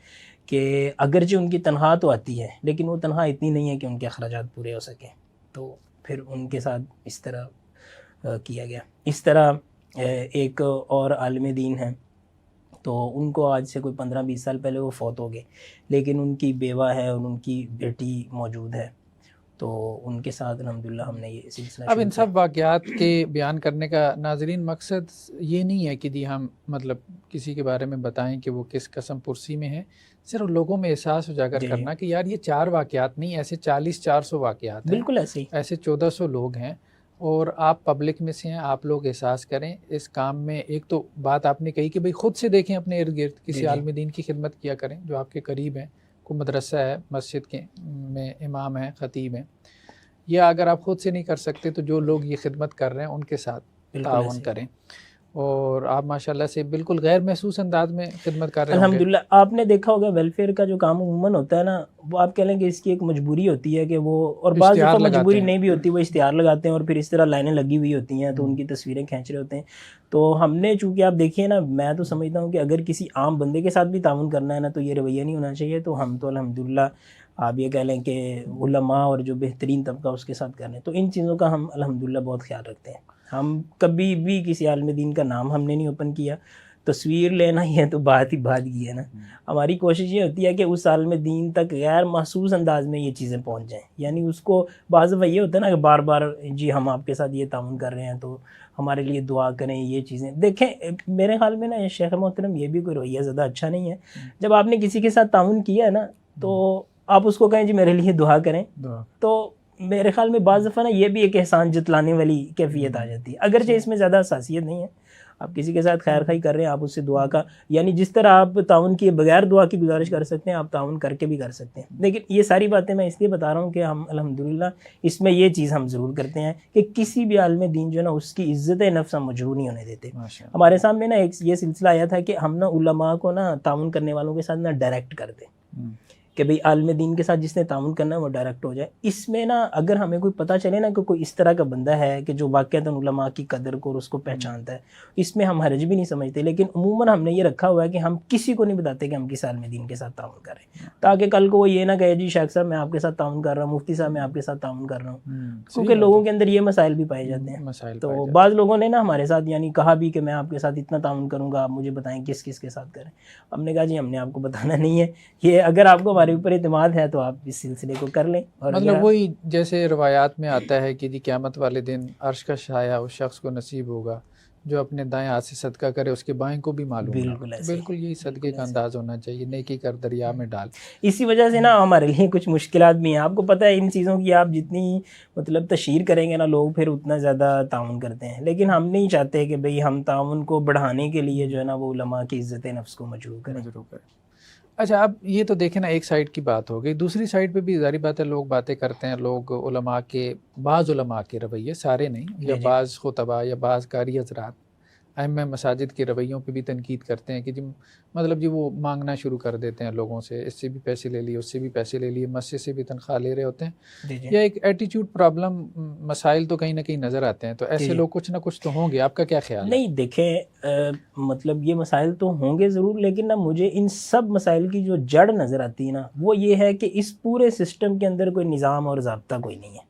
[SPEAKER 2] کہ اگرچہ ان کی تنخواہ تو آتی ہے لیکن وہ تنخواہ اتنی نہیں ہے کہ ان کے اخراجات پورے ہو سکیں، تو پھر ان کے ساتھ اس طرح کیا گیا. اس طرح ایک اور عالم دین ہیں تو ان کو آج سے کوئی 15-20 سال پہلے وہ فوت ہو گئے، لیکن ان کی بیوہ ہے اور ان کی بیٹی موجود ہے، تو ان کے ساتھ الحمدللہ ہم نے یہ سلسلہ
[SPEAKER 1] اب ان سب واقعات کے بیان کرنے کا ناظرین مقصد یہ نہیں ہے کہ جی ہم مطلب کسی کے بارے میں بتائیں کہ وہ کس قسم پرسی میں ہے، صرف لوگوں میں احساس اجاگر کرنا کہ یار یہ 4 واقعات نہیں، ایسے 40-400 واقعات ہیں،
[SPEAKER 2] بالکل ایسے ہی،
[SPEAKER 1] ایسے 1400 لوگ ہیں، اور آپ پبلک میں سے ہیں، آپ لوگ احساس کریں اس کام میں. ایک تو بات آپ نے کہی کہ بھئی خود سے دیکھیں اپنے ارد گرد کسی عالم دین کی خدمت کیا کریں جو آپ کے قریب ہیں، کوئی مدرسہ ہے، مسجد کے میں امام ہیں، خطیب ہیں، یا اگر آپ خود سے نہیں کر سکتے تو جو لوگ یہ خدمت کر رہے ہیں ان کے ساتھ تعاون کریں. اور آپ ماشاءاللہ سے بالکل غیر محسوس انداز میں خدمت کر رہے ہیں.
[SPEAKER 2] الحمدللہ آپ نے دیکھا ہوگا ویلفیئر کا جو کام عموماً ہوتا ہے نا وہ آپ کہہ لیں کہ اس کی ایک مجبوری ہوتی ہے کہ وہ، اور بعض دفعہ مجبوری نہیں بھی ہوتی، وہ اشتہار لگاتے ہیں اور پھر اس طرح لائنیں لگی ہوئی ہوتی ہیں تو ان کی تصویریں کھینچ رہے ہوتے ہیں. تو ہم نے چونکہ آپ دیکھیے نا، میں تو سمجھتا ہوں کہ اگر کسی عام بندے کے ساتھ بھی تعاون کرنا ہے نا تو یہ رویہ نہیں ہونا چاہیے. تو ہم تو الحمدللہ آپ یہ کہہ لیں کہ علماء اور جو بہترین طبقہ اس کے ساتھ کر رہے ہیں، تو ان چیزوں کا ہم الحمدللہ بہت خیال رکھتے ہیں. ہم کبھی بھی کسی عالم دین کا نام ہم نے نہیں اوپن کیا، تصویر لینا ہی ہے تو بات کی ہے نا. ہماری کوشش یہ ہوتی ہے کہ اس عالم دین تک غیر محسوس انداز میں یہ چیزیں پہنچ جائیں، یعنی اس کو بعض دفعہ یہ ہوتا ہے نا کہ بار بار جی ہم آپ کے ساتھ یہ تعاون کر رہے ہیں تو ہمارے لیے دعا کریں، یہ چیزیں دیکھیں. میرے خیال میں نا شیخ محترم یہ بھی کوئی رویہ زیادہ اچھا نہیں ہے. جب آپ نے کسی کے ساتھ تعاون کیا ہے نا تو آپ اس کو کہیں جی میرے لیے دعا کریں، تو میرے خیال میں بعض دفعہ نا یہ بھی ایک احسان جتلانے والی کیفیت آ جاتی ہے، اگرچہ اس میں زیادہ حساسیت نہیں ہے. آپ کسی کے ساتھ خیر خواہی کر رہے ہیں، آپ اس سے دعا کا، یعنی جس طرح آپ تعاون کیے بغیر دعا کی گزارش کر سکتے ہیں آپ تعاون کر کے بھی کر سکتے ہیں. لیکن یہ ساری باتیں میں اس لیے بتا رہا ہوں کہ ہم الحمدللہ اس میں یہ چیز ہم ضرور کرتے ہیں کہ کسی بھی عالم دین جو ہے نا اس کی عزت نفس ہم مجروح نہیں ہونے دیتے. ہمارے سامنے نا ایک یہ سلسلہ آیا تھا کہ ہم نا علماء کو نا تعاون کرنے والوں کے ساتھ نا ڈائریکٹ کر دیں کہ بھئی عالم دین کے ساتھ جس نے تعاون کرنا ہے وہ ڈائریکٹ ہو جائے. اس میں نا اگر ہمیں کوئی پتہ چلے نا کہ کوئی اس طرح کا بندہ ہے کہ جو واقعتاً علماء کی قدر کو اور اس کو پہچانتا ہے، اس میں ہم حرج بھی نہیں سمجھتے. لیکن عموماً ہم نے یہ رکھا ہوا ہے کہ ہم کسی کو نہیں بتاتے کہ ہم کس عالم دین کے ساتھ تعاون کر رہے ہیں، تاکہ کل کو وہ یہ نہ کہے جی شیخ صاحب میں آپ کے ساتھ تعاون کر رہا ہوں، مفتی صاحب میں آپ کے ساتھ تعاون کر رہا ہوں، کیونکہ لوگوں کے اندر یہ مسائل بھی پائے جاتے ہیں. تو بعض لوگوں نے نا ہمارے ساتھ یعنی کہا بھی کہ میں آپ کے ساتھ اتنا تعاون کروں گا، آپ مجھے بتائیں کس کس کے ساتھ کریں. ہم نے کہا جی ہم نے آپ کو بتانا نہیں ہے، یہ اگر آپ کو ہمارے اوپر اعتماد ہے تو آپ اس سلسلے کو کر لیں. اور
[SPEAKER 1] مطلب وہی جیسے روایات میں آتا ہے کہ جی قیامت والے دن عرش کا سایہ اس شخص کو نصیب ہوگا جو اپنے دائیں ہاتھ سے صدقہ کرے اس کے بائیں کو بھی معلوم
[SPEAKER 2] بالکل
[SPEAKER 1] ایسے بالکل یہی صدقے کا انداز ہونا چاہیے، نیکی کر دریا میں ڈال.
[SPEAKER 2] اسی وجہ سے نا ہمارے لیے کچھ مشکلات بھی ہیں. آپ کو پتہ ہے ان چیزوں کی آپ جتنی مطلب تشہیر کریں گے نا لوگ پھر اتنا زیادہ تعاون کرتے ہیں، لیکن ہم نہیں چاہتے کہ بھئی ہم تعاون کو بڑھانے کے لیے جو ہے نا وہ علماء کی عزت نفس کو مجروح کریں.
[SPEAKER 1] اچھا اب یہ تو دیکھیں نا ایک سائیڈ کی بات ہو گئی، دوسری سائیڈ پہ بھی ظاہری بات ہے لوگ باتیں کرتے ہیں، لوگ علماء کے بعض علماء کے رویے، سارے نہیں، یا بعض خطباء یا بعض قاری حضرات ائمہ مساجد کے رویوں پہ بھی تنقید کرتے ہیں کہ جی مطلب جی وہ مانگنا شروع کر دیتے ہیں لوگوں سے، اس سے بھی پیسے لے لیے، اس سے بھی پیسے لے لیے، مسجد سے بھی تنخواہ لے رہے ہوتے ہیں. یا ایک ایٹیٹیوڈ پرابلم مسائل تو کہیں نہ کہیں نظر آتے ہیں، تو ایسے لوگ کچھ نہ کچھ تو ہوں گے. آپ کا کیا خیال ہے؟
[SPEAKER 2] نہیں دیکھیں مطلب یہ مسائل تو ہوں گے ضرور، لیکن نا مجھے ان سب مسائل کی جو جڑ نظر آتی ہے نا وہ یہ ہے کہ اس پورے سسٹم کے اندر کوئی نظام اور ضابطہ کوئی نہیں ہے.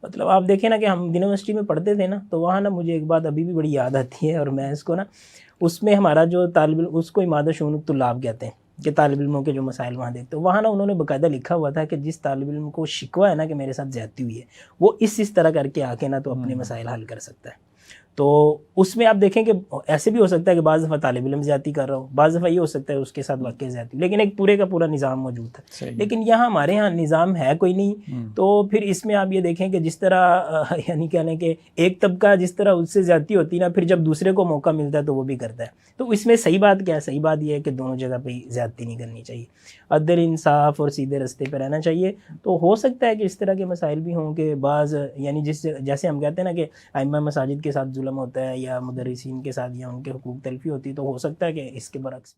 [SPEAKER 2] مطلب آپ دیکھیں نا کہ ہم یونیورسٹی میں پڑھتے تھے نا، تو وہاں نا مجھے ایک بات ابھی بھی بڑی یاد آتی ہے، اور میں اس کو نا، اس میں ہمارا جو طالب علم، اس کو امادہ شؤون الطلاب کہتے ہیں، کہ طالب علموں کے جو مسائل وہاں دیکھتے ہیں، وہاں نا انہوں نے باقاعدہ لکھا ہوا تھا کہ جس طالب علم کو شکوہ ہے نا کہ میرے ساتھ زیادتی ہوئی ہے، وہ اس طرح کر کے آ کے نا تو اپنے مسائل حل کر سکتا ہے۔ تو اس میں آپ دیکھیں کہ ایسے بھی ہو سکتا ہے کہ بعض دفعہ طالب علم زیادتی کر رہا ہو، بعض دفعہ یہ ہو سکتا ہے اس کے ساتھ واقع زیادتی، لیکن ایک پورے کا پورا نظام موجود ہے۔ لیکن یہاں ہمارے ہاں نظام ہے کوئی نہیں، تو پھر اس میں آپ یہ دیکھیں کہ جس طرح یعنی کیا لیں کہ ایک طبقہ جس طرح اس سے زیادتی ہوتی ہے نا، پھر جب دوسرے کو موقع ملتا ہے تو وہ بھی کرتا ہے۔ تو اس میں صحیح بات کیا ہے؟ صحیح بات یہ ہے کہ دونوں جگہ پہ زیادتی نہیں کرنی چاہیے، عدل، انصاف اور سیدھے راستے پہ رہنا چاہیے۔ تو ہو سکتا ہے کہ اس طرح کے مسائل بھی ہوں کہ بعض، یعنی جیسے ہم کہتے ہیں نا کہ ائمہ مساجد کے ساتھ ظلم ہوتا ہے، یا مدرسین کے ساتھ، یا ان کے حقوق تلفی ہوتی ہے، تو ہو سکتا ہے کہ اس کے برعکس۔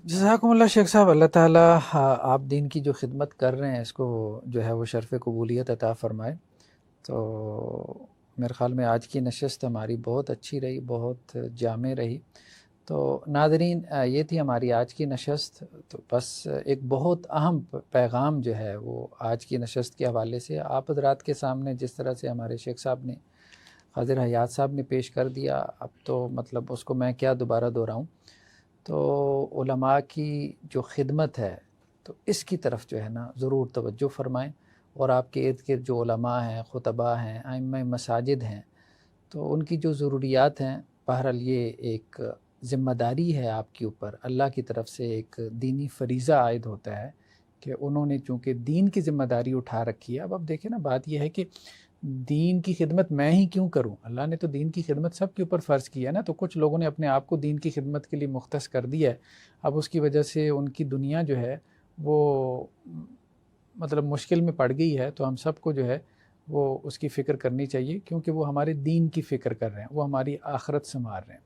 [SPEAKER 1] جزاکم اللہ شیخ صاحب، اللہ تعالیٰ آپ دین کی جو خدمت کر رہے ہیں اس کو جو ہے وہ شرف قبولیت عطا فرمائے۔ تو میرے خیال میں آج کی نشست ہماری بہت اچھی رہی، بہت جامع رہی۔ تو ناظرین، یہ تھی ہماری آج کی نشست۔ تو بس ایک بہت اہم پیغام جو ہے وہ آج کی نشست کے حوالے سے آپ حضرات کے سامنے جس طرح سے ہمارے شیخ صاحب نے، خضر حیات صاحب نے پیش کر دیا، اب تو مطلب اس کو میں کیا دوبارہ دہراؤں۔ تو علماء کی جو خدمت ہے تو اس کی طرف جو ہے نا ضرور توجہ فرمائیں، اور آپ کے ارد گرد جو علماء ہیں، خطباء ہیں، ائمہ مساجد ہیں، تو ان کی جو ضروریات ہیں، بہرحال یہ ایک ذمہ داری ہے آپ کے اوپر، اللہ کی طرف سے ایک دینی فریضہ عائد ہوتا ہے کہ انہوں نے چونکہ دین کی ذمہ داری اٹھا رکھی ہے۔ اب آپ دیکھیں نا، بات یہ ہے کہ دین کی خدمت میں ہی کیوں کروں؟ اللہ نے تو دین کی خدمت سب کے اوپر فرض کی ہے نا، تو کچھ لوگوں نے اپنے آپ کو دین کی خدمت کے لیے مختص کر دیا ہے، اب اس کی وجہ سے ان کی دنیا جو ہے وہ مطلب مشکل میں پڑ گئی ہے۔ تو ہم سب کو جو ہے وہ اس کی فکر کرنی چاہیے، کیونکہ وہ ہمارے دین کی فکر کر رہے ہیں، وہ ہماری آخرت سنوار رہے ہیں۔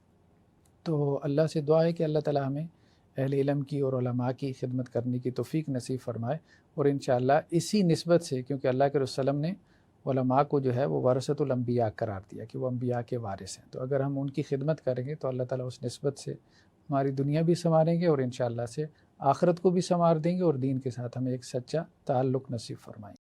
[SPEAKER 1] تو اللہ سے دعا ہے کہ اللہ تعالی ہمیں اہل علم کی اور علماء کی خدمت کرنے کی توفیق نصیب فرمائے، اور انشاءاللہ اسی نسبت سے، کیونکہ اللہ کے رسول نے علماء کو جو ہے وہ ورثۃ الانبیاء قرار دیا کہ وہ انبیاء کے وارث ہیں، تو اگر ہم ان کی خدمت کریں گے تو اللہ تعالیٰ اس نسبت سے ہماری دنیا بھی سنواریں گے، اور انشاءاللہ سے آخرت کو بھی سنوار دیں گے، اور دین کے ساتھ ہمیں ایک سچا تعلق نصیب فرمائیں گے۔